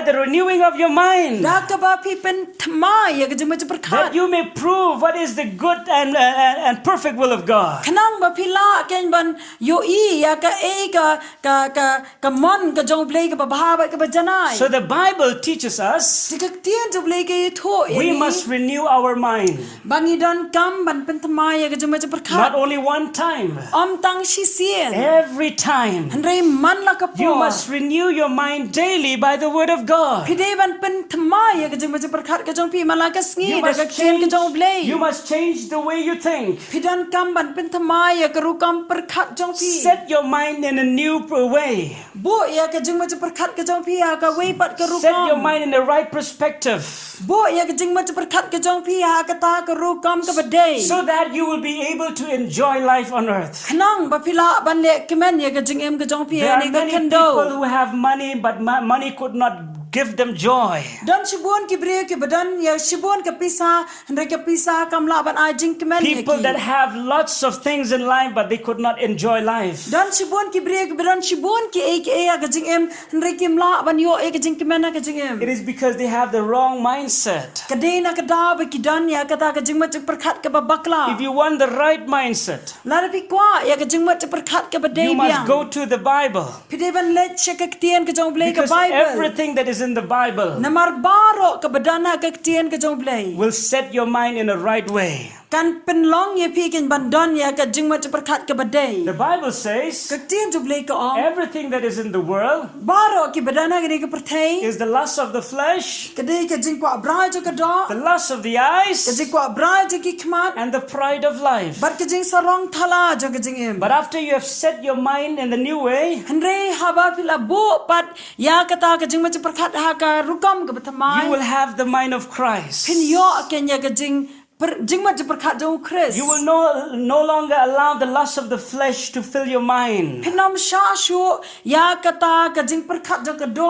the renewing of your mind, Da ka ba pi pen thamai ya ka jing ka that perkhat. you may prove what is the good and perfect will of God. Kanang ba pila ken ban yo I ya ka e ka mon ka jong blei ka ba ba ba ka ba janai. So the Bible teaches us Tikak tien jo blei ka ye tho we must renew our mind, bangi don kam ban pen thamai ya ka jing ka not perkhat. only one time, Om tang shi sien. every time. Henry man la ka po. You must renew your mind daily by the word of God. Pidei ban pen thamai ya ka jing ka perkhat ka jong pi mala ka sngi You da ka kien ka jong blei. you must change the way you think. Pidan kam ban pen thamai ya ka ru kam perkhat jong pi. Set your mind in a new way. Bo ya ka jing ma perkhat ka jong pi ya ka wei pat ka ru Set your kam. mind in the right perspective Bo ya ka jing ma perkhat ka jong pi ya ka ta ka ru kam ka badai. so that you will be able to enjoy life on earth. Khnang ba pila ban le kemen ya ka jing em ka jong pi There ya are ni ka many people kendo. who have money, but money could not give them joy. Dan shibon ki bre ki badan ya shibon ka pisa hndre ka pisa kam la ban ai jing kemen ya People that ki. have lots of things in life, but they could not enjoy life. Dan shibon ki bre ki badan shibon ki e ya ka jing em hndre ki mla ban yo e ka jing kemen ka jing em. It is because they have the wrong mindset. Kadai na kada ba ki dan ya kata ka jing ma perkhat ka ba bakla. If you want the right mindset, La pi kwa ya ka jing ma perkhat ka ba dei you must biang. go to the Bible. Pidei ban let check ka tien ka jong blei ka Because Bible. everything that is is in the Bible Namar baro ka badana ka tien ka jong blay. will set your mind in a right way. Kan penlong ye pi ken bandon ya ka jing ma perkat ka badai. The Bible says Ka tien jong blay ka ong. everything that is in the world Baro ki badana ka ka perthai. is the lust of the flesh, Ka dei ka jing kwa bra jo ka do. the lust of the eyes, Ka jing kwa bra jo ki khmat. and the pride of life. Bat ka jing sarong thala jo ka jing em. But after you have set your mind in the new way, Henry haba pila bu pat ya kata ka jing ma perkat ha ka rukam ka bathamai. you will have the mind of Christ. Pin yo ken ya ka jing ma perkat jong Chris. You will no longer allow the lust of the flesh to fill your mind. Pinom sha shu ya kata ka jing perkat jo ka do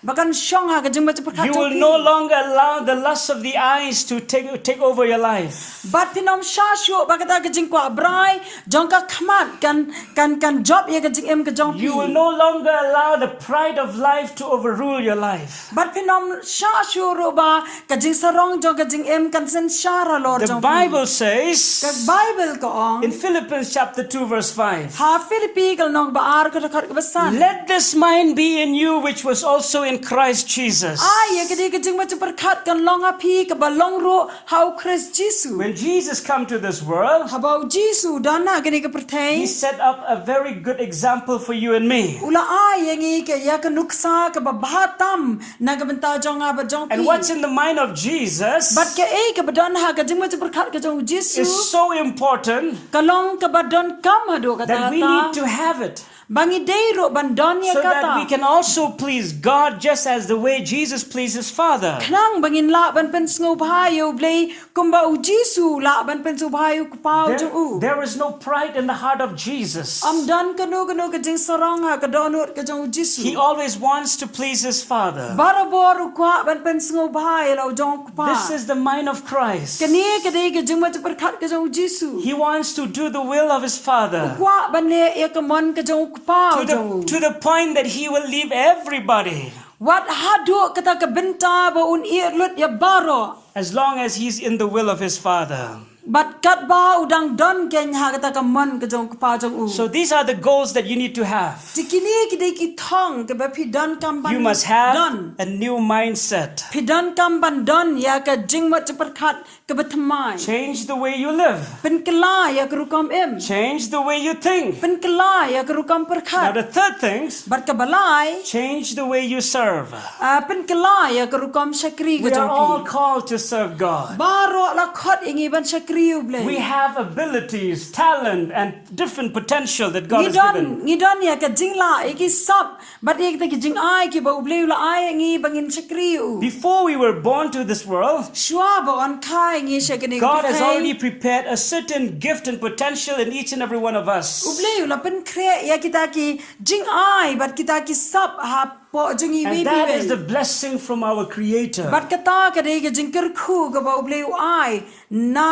bakan shong ha ka jing ma perkat You jo will pi. no longer allow the lust of the eyes to take over your life. Bat pinom sha shu bakata ka jing kwa brai jong ka khmat kan job ya ka jing em ka jong pi. You will no longer allow the pride of life to overrule your life. Bat pinom sha shu ro ba ka jing sarong jong ka jing em kan sen shara lor The jong pi. Bible Ka says Bible ko ong in Philippians chapter 2 verse 5, ha Philippi kal nong ba ar ka khat ka basan. let this mind be in you which was also in Christ Jesus. Ay ya ka di ka jing ma perkat kan long ha pi ka ba long ro how Christ Jesus. When Jesus came to this world, Habau Jesus dana ka ni ka He perthai. set up a very good example for you and me. Ula ay yang i ka ya ka nuksa ka ba bahatam na ka benta jong ha ba jong pi. And what's in the mind of Jesus Bat ka ka badan ha ka jing ma perkat ka jong is Jesus. so important Kalong ka badon kam hado ka that we need to ta. have it Bangi deiro bandon ya so that we kata. can also please God just as the way Jesus pleased His Father. Knang bangin la ban pen sngo bhayo blay kumba u Jesus la ban pen su bhayo ku pau jong u. There is no pride in the heart of Jesus. Am dan kanu ka jing sarong ha ka donut ka jong Jesus. He always wants to please His Father. Baraboru kwa ban pen sngo bhayo la jong ku pa. This is the mind of Christ. Kani ka dei ka jing ma perkat ka jong Jesus. He wants to do the will of His Father Kwa ban le ya ka mon ka jong ku pau jong u. to the point that He will leave everybody Wat hadu kata ka benta ba un i lut ya baro. as long as He's in the will of His Father. Bat kat ba udang don ken ha kata ka mon ka jong ku pa jong u. So these are the goals that you need to have. Tikini ki dei ki thong ka ba phi don kam ban You must have don. a new mindset. Pidan kam ban don ya ka jing ma perkat ka batmai. Change the way you live. Pen kala ya ka rukam em. Change the way you think. Pen kala ya ka rukam Now perkat. the third things, Bat ka balai change the way you serve. pen kala ya ka rukam shakri We ka are all jong pi. called to serve God. Baro la khot ingi ban shakri u blai. We have abilities, talent, and different potential that God has given. Ngidon ya ka jing la iki sap bat ek ta ki jing ai ki ba u blai la ai ngi bangin shakri u. Before we were born to this world, Shwa ba on khai ngi shakni. God has already prepared a certain gift and potential in each and every one of us. Ublay la pen kre ya kita ki jing ai bat kita ki sap ha po jing i And wi that is bi. the blessing from our Creator. Bat kata ka dei ka jing ker khu ka ba ublay ai na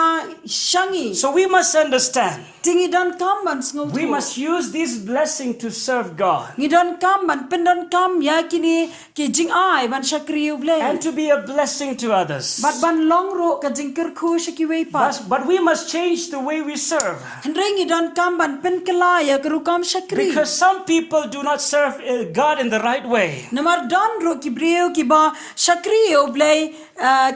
shangi. So we must understand, Tingi don kam ban sngo we tu. must use this blessing to serve God Ngi don kam ban pen don kam ya kini ki jing ai ban shakri ublay. and to be a blessing to others. Bat ban long ro ka jing ker khu shaki wi pa. But we must change the way we serve. Hendrengi don kam ban pen kala ya ka rukam shakri. Because some people do not serve God in the right way. Namar don ro ki breu ki ba shakri ublay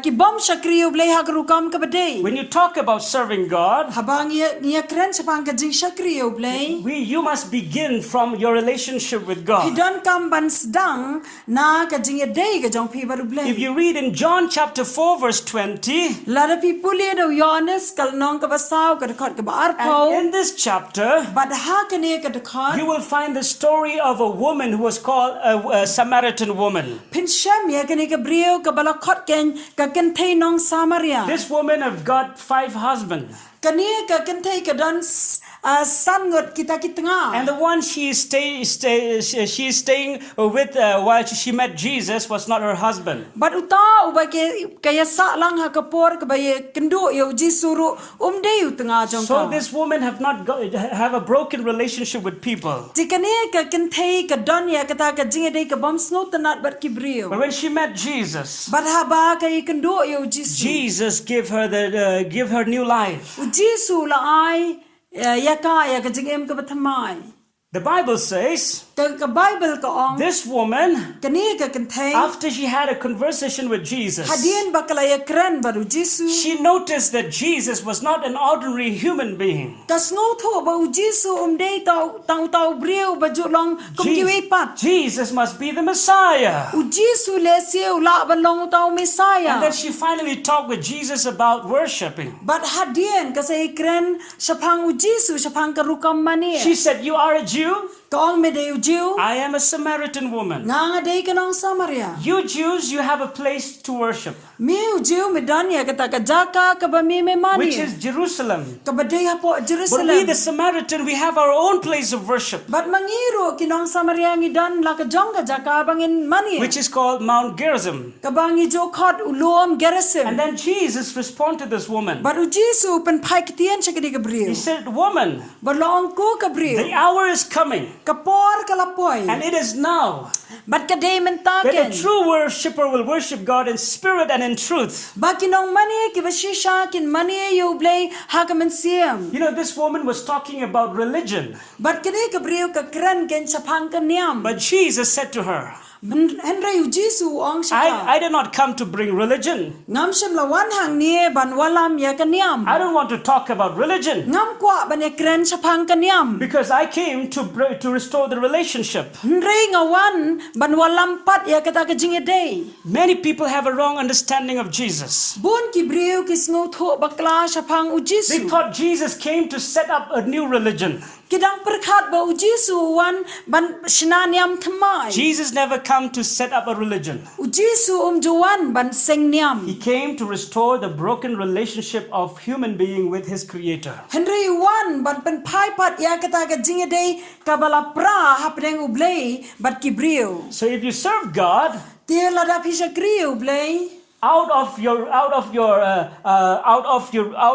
ki bom shakri ublay ha ka rukam ka badai. When you talk about serving God, Habang ya kren sapang ka jing shakri ublay. you must begin from your relationship with God. Hidon kam ban sedang na ka jing ya day ka jong pi baru ublay. If you read in John chapter 4 verse 20, Lara pi puli do Yohanes kal nong ka basaw ka dekot ka ba arpo. and in this chapter, Bad ha ka ne ka dekot. you will find the story of a woman who was called a Samaritan woman. Pin shem ya ka ne ka breu ka balakot ken ka kentay nong Samaria. This woman have got 5 husbands. Kania ka kentay ka don sangot kita kitanga. And the one she is staying with while she met Jesus was not her husband. But uta uba ke kaya sa lang ha kapor ka baye kendo yo jisuru umde utanga jong So ka. this woman have a broken relationship with people. Tikane ka kentay ka donya kata ka jingade ka bom sno tanat bat kibrio. But when she met Jesus, But haba kay kendo yo jisu. Jesus give her new life. Jisu la ai yaka ya ka jingem ka bathamai. The Bible says ka Bible ka ong This woman, kani ka kentay after she had a conversation with Jesus, hadien bakalaya kren baru Jesu she noticed that Jesus was not an ordinary human being. kasngo tho ba Jesu umdei tau breu baju long kumkiwi pat Jesus must be the Messiah. Jesu le siu la ban long tau Messiah And then she finally talked with Jesus about worshiping. but hadien kasay kren shapang Jesu shapang karukam mani She said, "You are a Jew? kaong medeu Jew I am a Samaritan woman. nga dei kanong Samaria You Jews, you have a place to worship, miu Jew medania kata ka jaka ka ba mi me mani which is Jerusalem. ka ba dei hapo But we, Jerusalem the Samaritan, we have our own place of worship, but mangiru kinong Samaria ngidan la ka jongga jaka bangin mani which is called Mount Gerizim." kabangi jo khot ulom gerasim And then Jesus responded to this woman. but Jesu pen pai kitien chakidi ka He brio said, "Woman, but long ko ka brio the hour is coming, kapor kalapoy and it is now, but ka dei that mentaken a true worshipper will worship God in spirit and in truth." bakinong mani ki bashisha kin mani yo blay hakamen siam You know, this woman was talking about religion, but kini ka brio ka kran ken chapang ka niam but Jesus said to her, Henry Jesu ong shaka I did not come to bring religion. ngam shem la wan hang ni ban walam ya ka niam I don't want to talk about religion, ngam kwa ban ya kran chapang ka niam because I came to restore the relationship. Henry nga wan ban walam pat ya kata ka jinge day Many people have a wrong understanding of Jesus. Bun ki brio ki sngo tho bakla shapang u They Jesu thought Jesus came to set up a new religion. kidang perkhat ba u Jesu wan ban shinaniam thamai Jesus never come to set up a religion. u Jesu juwan ban sengniam He came to restore the broken relationship of human being with his creator. Henry wan ban pen pai pat ya kata ka jinge day kabala pra hapdeng u blay bat ki brio So if you serve God te la da pisha kriu blay out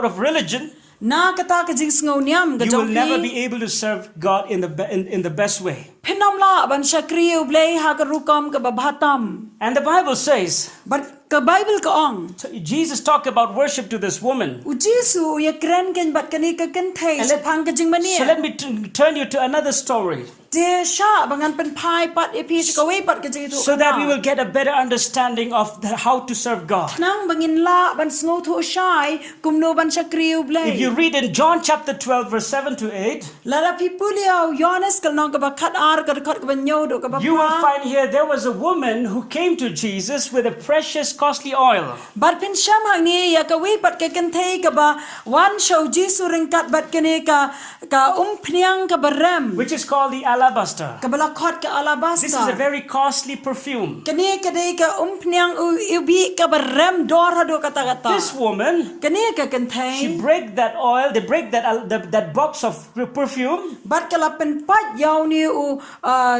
of religion, na kata ka jing sngo niam ga you will never jong be able to serve God in the best way. Phenom la ban shakriu blay ha ka rukam ka babhatam And the Bible says, but ka Bible ka ong so Jesus talked about worship to this woman. u Jesu ya kren ken bat kani ka ken thai And sa phang ka jing mani So let me turn you to another story, te sha bangan pen pai pat epi ka we pat ka jing tu so that we will get a better understanding of how to serve God. nang bangin la ban sngo tho shai kumno ban shakriu blay If you read in John chapter 12 verse 7 to 8, la la pipuliao Yohanes kal nong ka ba khat ar ka khat ka ba nyo do ka ba you will find here there was a woman who came to Jesus with a precious costly oil. Bat pin sham hang ni ya ka we pat ka kan thei ka ba wan show Jesu ring kat bat kene ka phniang ka baram Which is called the alabaster. ka bala khot ka This is a alabasta very costly perfume. kene ka dei ka phniang ubi ka baram dor ha do kata kata This woman, kene ka kan she thei break that oil, they break that box of perfume, bat ka la pen pat yaw ni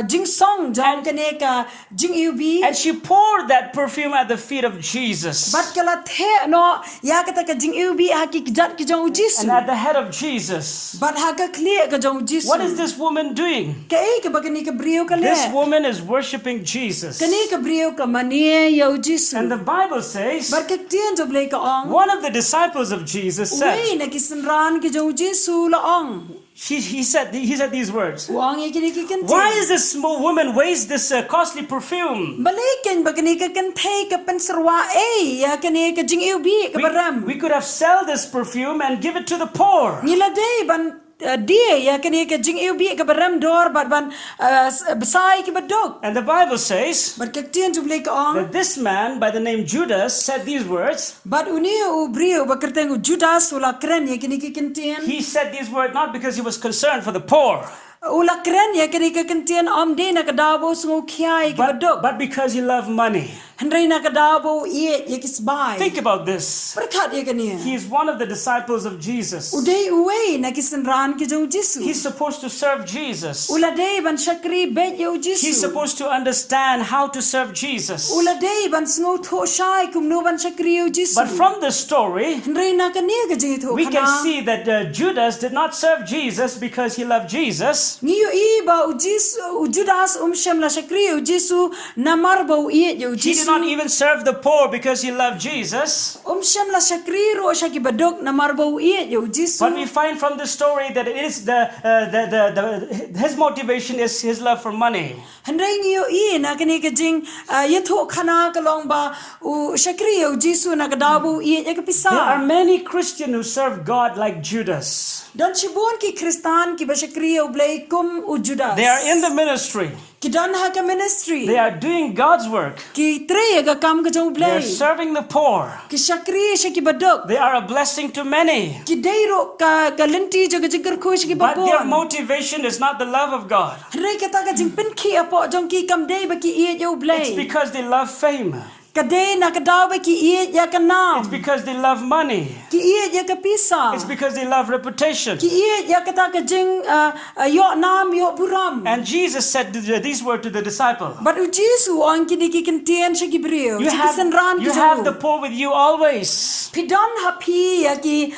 jing song jang kene ka jing ubi and she poured that perfume at the feet of Jesus. bat ka la the no ya kata ka jing ubi ha ki jat ki jong Jesu And at the head of Jesus. bat ha ka clear ka jong Jesu What is this woman doing? ka ka bagani ka brio ka le This woman is worshiping Jesus. kani ka brio ka manie yo Jesu And the Bible says, barka tien jo blay ka ong one of the disciples of Jesus we said, na kisanran ki jong Jesu la ong he said these words. wang ye kini ki kan Why is this small woman waste this costly perfume? balikin bagani ka kan thai ka pensarwa ya kani ka jing ubi ka baram We could have sell this perfume and give it to the poor. nila day ban dia ya kani ka jing ubi ka baram dor bat ban besai ki badok And the Bible says barka tien jo blay ka ong that this man by the name Judas said these words. bat uni u brio bakerteng Judas ula kren ye kini ki kan tien He said these words not because he was concerned for the poor, ula kren ye kini ka kan tien om de na ka dabo sungu khiai ki badok but because he loved money. Henry na ka dabo ye kisbai Think about this. berkat ye kani He is one of the disciples of Jesus. Uday uwe na kisanran ki jong Jesu. He's supposed to serve Jesus. Uladay ban shakri bet yo Jesu. He's supposed to understand how to serve Jesus. Uladay ban sngo tho shai kumno ban shakri yo Jesu. But from this story, Henry na kani ka jing tho we can see that Judas did not serve Jesus because he loved Jesus. Ngiyo i ba u Jesu u Judas shem la shakri yo Jesu na mar ba u ye yo He did Jesu. not even serve the poor because he loved Jesus. Syam la shakri ro shaki badok na marbo iye yo Jisu. But we find from the story that it is his motivation is his love for money. Handai ngiyo iye na kani kajing yatho khana kalong ba u shakri yo Jisu na kadabu iye ya kapisa. There are many Christians who serve God like Judas. Dan shibon ki Kristan ki ba shakri yo blay kum u Judas. They are in the ministry. Ki dan ha ka ministry. They are doing God's work. Ki tre ga kam ka jong They are blay. serving the poor. Ki shakri shaki badok. They are a blessing to many. Ki deiro ka linti jo jigar khush ki But their babon. motivation is not the love of God. Handai kata ka jing pin ki apo jong ki kam dei ba ki iye yo blay. It's because they love fame. Kadai na kadaw ba ki iye ya kanam. It's because they love money. Ki iye ya kapisa. It's because they love reputation. Ki iye ya kata ka jing yo nam yo buram. And Jesus said these words to the disciple. But u Jisu ang kini ki kintian siya gibriyo. You have the poor with you always. Pidan hapi ya ki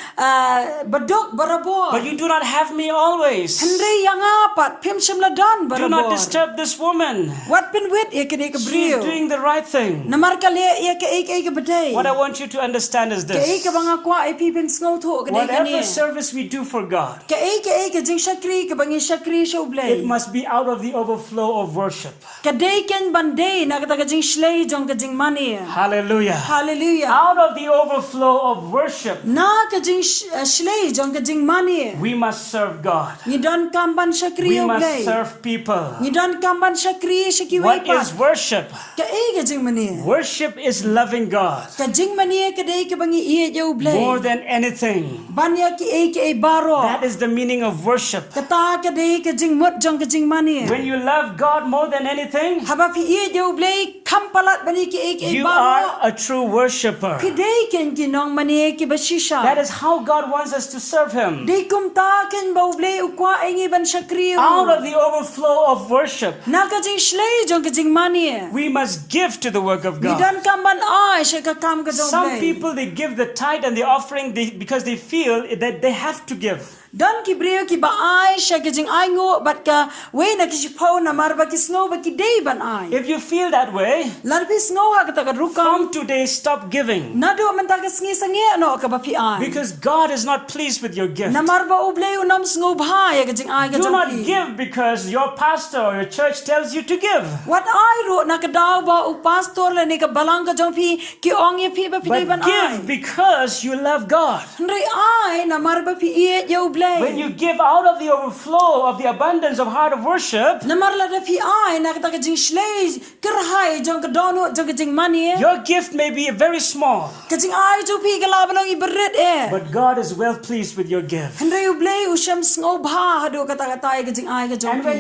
badok barabo. But you do not have me always. Handai yang apat pim simladan barabo. Do not disturb this woman. What pin wit ya kini She's kabriyo. doing the right thing. Namar kali ya ka ek badai. What I want you to understand is Ka ek this. banga kwa ai pipin sngo tho ka dai Whatever kani. service we do for God, Ka ek jing shakri ka bangi shakri siya it ublay. must be out of the overflow of worship. Ka dai ken bandai na kata ka jing shlay jong ka jing money. Hallelujah. Hallelujah. Out of the overflow of worship, Na ka jing shlay jong ka jing money. we must serve God. Ni don kamban shakri We must ublay. serve people. Ni don kamban shakri shaki What wei is worship? Ka jing money. Worship is loving God Ka jing money ka dai ka bangi iye jo ublay. more than anything. Banya ki baro. That is the meaning of worship. Kata ka dai ka jing mut jong ka jing money. When you love God more than anything, Haba pi iye jo ublay kampalat bani ki you baro. are a true worshiper. Ki dai ken ki nong money ki bashisha. That is how God wants us to serve Him. Dai kum ta ken ba ublay ukwa ingi ban shakri. Out of the overflow of worship, Na ka jing shlay jong ka jing money. we must give to the work of Ni God. dan kamban ai shaka kam ka jong Some ublay. people, they give the tithe and the offering because they feel that they have to give. Dan ki brio ki ba ai shaka jing ai ngo bat ka we na ki shipau na mar ba ki snow ba ki dei ban ai. If you feel that way, Lar pi snow ha ka ta ka rukam. from today, stop giving. Na do man ta ka sngi sangi no ka ba pi ai. Because God is not pleased with your gift. Na mar ba ublay unam snow bha ya ka jing ai ka Do jong not pi. give because your pastor or your church tells you to give. What I wrote na ka daw ba u pastor le ni ka balang ka jong pi ki ong ye pi ba pi dei ban But give ai. because you love God. Ndai ai na mar ba pi ye ya ublay. When you give out of the overflow of the abundance of heart of worship, Na mar la da pi ai na ka ta ka jing shlay kerhai jong ka dono jong ka jing money. your gift may be very small, Ka jing ai jo pi ka la balong i berit but God is well pleased with your gift. Handai ublay u sham snow bha hado ka ta ka tai ka jing ai ka jong And pi.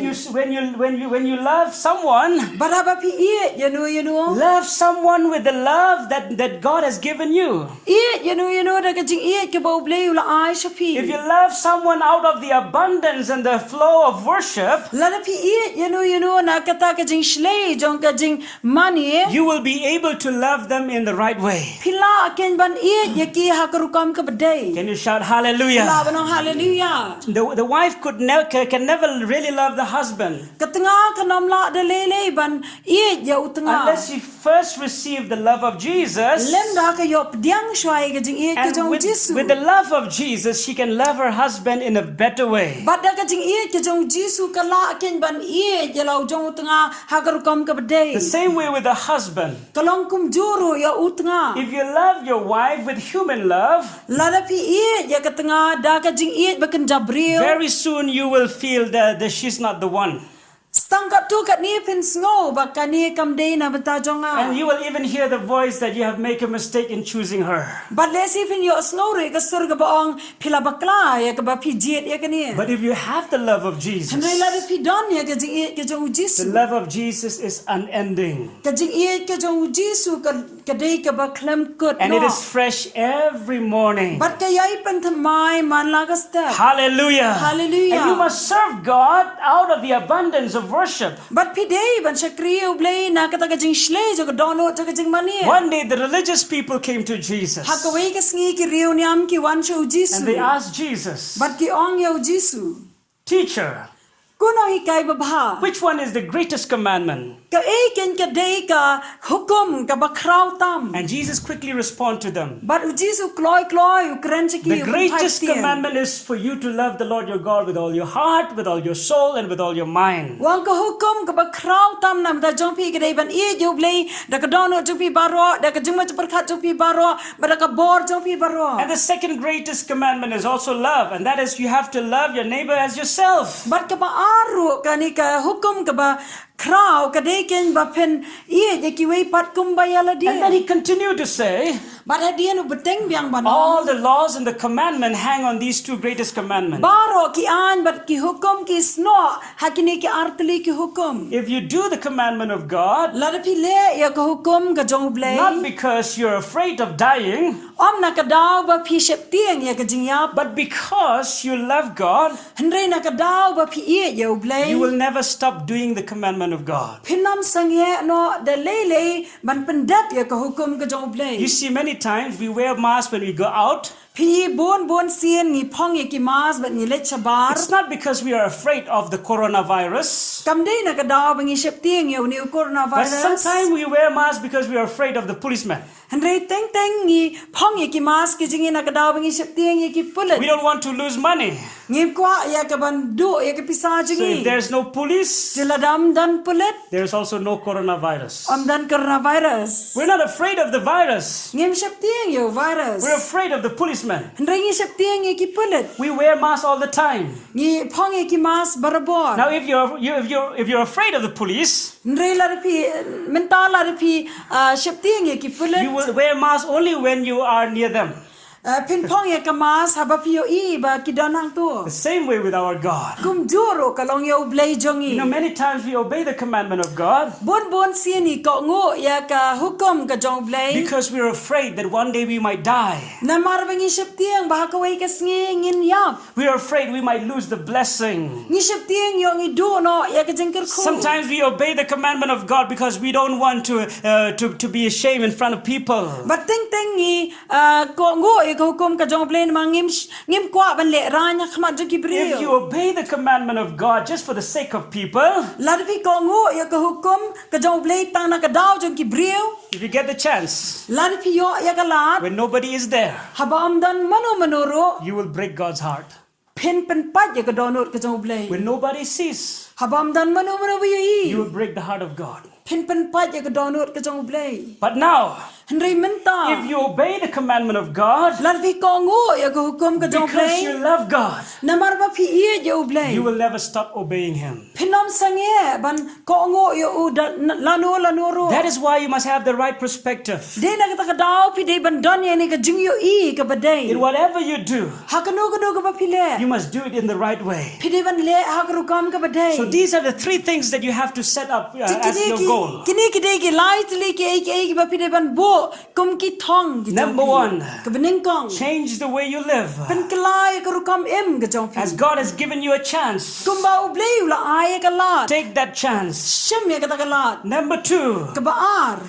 when you love someone, Bara ba pi ye you know. love someone with the love that God has given you. You know da ka jing iet ka ba ublay u la ai sha pi. If you love someone out of the abundance and the flow of worship, La da pi iet you know na ka ta ka jing shlay jong ka jing money. you will be able to love them in the right way. Pila ken ban iet ya ki ha ka rukam ka badai. Can you shout La hallelujah? banong hallelujah. The wife can never really love the husband Ka tanga ka nom la da lele ban iet ya u tanga. unless she first received the love of Jesus. Lem da ka yo pdiang shwai ka jing iet ka And jong with Jisu. the love of Jesus, she can love her husband in a better way. But da ka jing iet ka jong Jisu ka la ken ban iet ya lau jong u tanga ha ka rukam ka badai. The same way with the husband. Kalong kum juru ya u tanga. If you love your wife with human love, La da pi iet ya ka tanga da ka jing iet ba kan jabril. very soon you will feel that she's not the one. Stang ka tu kat ni pin sngo ba ka ni kam dei na bata jonga. And you will even hear the voice that you have made a mistake in choosing her. But let's even yo sngo re ka sur ka baong pila bakla ya ka ba pi jet ya ka ni. But if you have the love of Jesus, Handai la da pi don ya ka jing iet ka jong the Jisu. love of Jesus is unending. Ka jing iet ka jong Jisu ka dei ka ba klem kut And no. it is fresh every morning. But ka yai pan thamai man la ka step. Hallelujah. Hallelujah. And you must serve God out of the abundance of worship. But pi dei ban shakri ublay na ka ta ka jing shlay jo ka dono jo ka jing mani. One day the religious people came to Jesus Ha ka wei ka sngi ki riu niam ki wan shu Jisu. and they asked Jesus, But ki ong yo Jisu. "Teacher, Kuno hi kai ba bha. which one is the greatest commandment?" ka ken ka dei ka hukum ka bakraw tam. And Jesus quickly responded to them. But Jesus kloi ukrenche ki The greatest commandment is for you to love the Lord your God with all your heart, with all your soul, and with all your mind. Wang ka hukum ka bakraw tam nam da jompi ka dei ban jo blei da ka dono jompi baro da ka jingma perkhat jompi baro ba da ka bor jompi baro. And the second greatest commandment is also love, and that is you have to love your neighbor as yourself. But ka ba aru ka ni ka hukum ka ba kraw ka dei ken ba pen ki wei pat kum ba yala dia. And then he continued to say, But hadian u beteng biang ba all the laws and the commandment hang on these two greatest commandments. Baro ki an but ki hukum ki sno hakini ki artli ki hukum. If you do the commandment of God, Ladapi le ya ka hukum ka jong blei. not because you're afraid of dying, Om na ka daw ba pi shep tiang ya ka jingyap. but because you love God, Henry na ka daw ba pi ya blei. you will never stop doing the commandment of God. Pinam sangye no de lele ban pendat ya ka hukum ka jong blei. You see, many times we wear masks when we go out. Pi bon sien ni pong ya ki mas bat ni le chabar. It's not because we are afraid of the coronavirus, Kam dei na ka daw ba ngi shep tiang ya ni but coronavirus. sometimes we wear masks because we are afraid of the policeman. Henry teng ni pong ya ki mas ki jingi na ka daw ba ngi shep tiang ya ki pulet. We don't want to lose money. Ngim kwa ya ka ban do ya ka pisa So if jingi. there's no police, Jiladam dan pulet. there's also no coronavirus. Dan coronavirus. We're not afraid of the virus. Ngim shep tiang yo virus. We're afraid of the policeman. Henry ngi shep tiang ya ki pulet. We wear masks all the time. Ngi pong ya ki mas barabor. Now, if you're afraid of the police, Henry la repi mental la repi shep tiang ya ki pulet. you will wear masks only when you are near them. Pin pong ya ka mas haba pio I ba ki donang The tu. same way with our God. Kum juro kalong yo blay jongi. Many times we obey the commandment of God Bon sieni ko ngo ya ka hukum ka jong blay. because we're afraid that one day we might die. Na marbangi shep tiang ba ka wei ka sngi ngin yap. We're afraid we might lose the blessing. Ngi shep tiang yo ngi do no ya ka jengker ko. Sometimes we obey the commandment of God because we don't want to be ashamed in front of people. But ting ni ko ngo ko hukum ka jong blay ma ngim kwa ban le ranya khmat jo ki If you brio. obey the commandment of God just for the sake of people, Ladpi ko ngo ya ka hukum ka jong blay tang na ka daw jong ki brio. if you get the chance, Ladpi yo ya ka lat. when nobody is there, Haba amdan manoro. you will break God's heart. Pen pat ya ka donot ka jong blay. When nobody sees, Haba amdan mano you wi. will break the heart of God. Pen pat ya ka donot ka jong blay. But now, Henry menta. if you obey the commandment of God Ladpi ko ngo ya ka hukum ka jong because you blay. love God, Namar ba pi ye jo blay. you will never stop obeying Him. Pinom sangye ban ko ngo yo u lano. That is why you must have the right perspective. De na ka daw pi de ban don ya ni ka jing yo I ka badai. In whatever you do, Ha ka no ka ba pile. you must do it in the right way. Pi de ban le ha ka rukam ka badai. So these are the three things that you have to set up as your goal. Kini ki lightly ki ba pi de ban bo kum ki thong. Number one, Ka bening kong. change the way you live. Pen klai ka rukam em ka jong pi. As God has given you a chance, Kum ba u blay la ay ka lat. take that chance. Shem ya ka ta ka lat. Number two, Ka ba ar.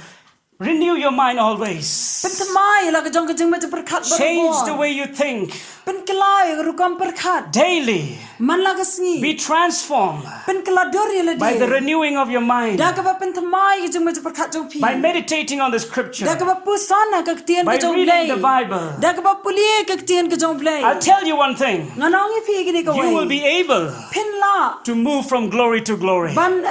renew your mind always. Pen tamai la ka jong ka jing ma perkhat ba. Change the way you think Pen klai ka rukam perkhat. daily. Man la ka sngi. Be transformed Pen kala dor ya la by the di. renewing of your mind, Da ka ba pen tamai ka jing ma perkhat jong pi. by meditating on the scripture, Da ka ba pusana ka tien by ka jong reading blay. the Bible. Da ka ba pulie ka tien ka jong blay. I'll tell you one thing. Nganong I pi gini ka You will wei. be able Pen la. to move from glory to glory. Ban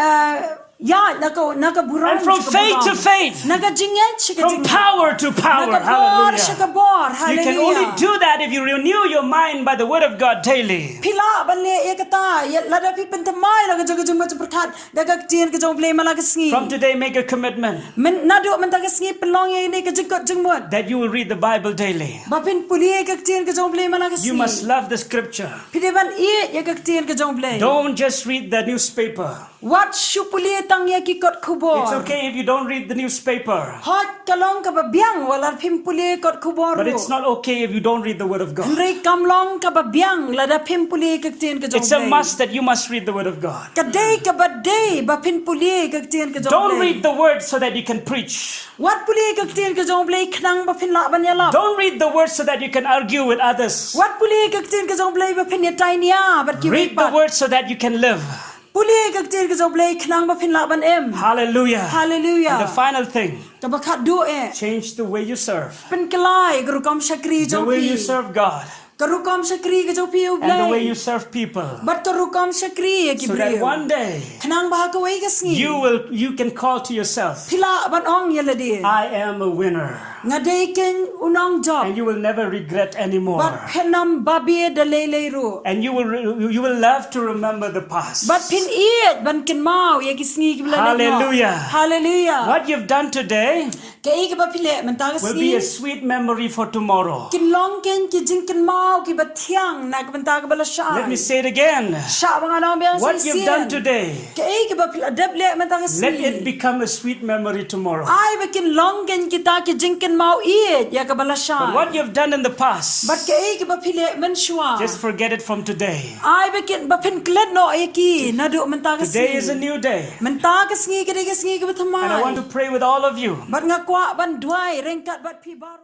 ya naka buram. And from faith to faith, Naka jingyan shika from jingyan. power to power. Naka bor Hallelujah. shika bor. You can only Hallelujah. do that if you renew your mind by the word of God daily. Pila ban le ya kata ya lada pi pentamai la ka jong jong ma perkhat. Da ka tien ka jong blay mala ka sngi. From today, make a commitment Men nado man ta ka sngi pelong ya ni ka jingkot jingmot. that you will read the Bible daily. Bapin pulie ka tien ka jong blay mala ka sngi. You must love the scripture. Pide ban ya ka tien ka jong blay. Don't just read the newspaper. What shu pulie tang ya ki kot kubor. It's okay if you don't read the newspaper, Hot kalong ka ba biang wala pim pulie kot kubor. but it's not okay if you don't read the word of God. Henry kamlong ka ba biang la da pim pulie ka tien ka jong It's a blay. must that you must read the word of God. Kadai ka ba day ba pin pulie ka tien ka jong Don't blay. read the word so that you can preach. What pulie ka tien ka jong blay knang ba pin la ban ya la. Don't read the word so that you can argue with others. What pulie ka tien ka jong blay ba pin ya tai nia ba ki Read the word so that you can live. Puli ka tir ka job lay khnang ba phin la ban em. Hallelujah. Hallelujah. And the final thing, Ka ba khat du e. change the way you serve. Pen kalai gru kam shakri The jo way you pi. serve God Karu kam shakri ka jo pi u and the way blai. you serve people. But karu kam shakri e ki So that bri. one day Khnang ba ka wei ka sngi. you can call to yourself, Phila ban ong yela di. I am a winner. Ngade ken unong job. And you will never regret anymore. But phenam babi da le le ru. And you will love to remember the past. But pin iet ban ken mau ye ki sngi ki bla. Hallelujah. Hallelujah. What you've done today Ke ik ba phile man ta ka will be a sngi. sweet memory for tomorrow. Kin long ken ki jing ken mau ki ba thiang na ka ban ta ka bala sha. Let me say it again. Sha ba ngang biang What you've done today, Ke ik ba phile dab le man ta ka let it sngi. become a sweet memory tomorrow. Ai ba kin long ken ki ta ki jing ken mau iet ya ka bala sha. But what you've done in the past, But ke ik ba phile man shwa. just forget it from today. Ai ba kin ba phin klet no e ki na du man ta ka Today is a sngi. new day. Man ta ka sngi ke de ka sngi ka ba And I want thamai. to pray with all of you. But nga kwa ban dwai rengkat bat pi bar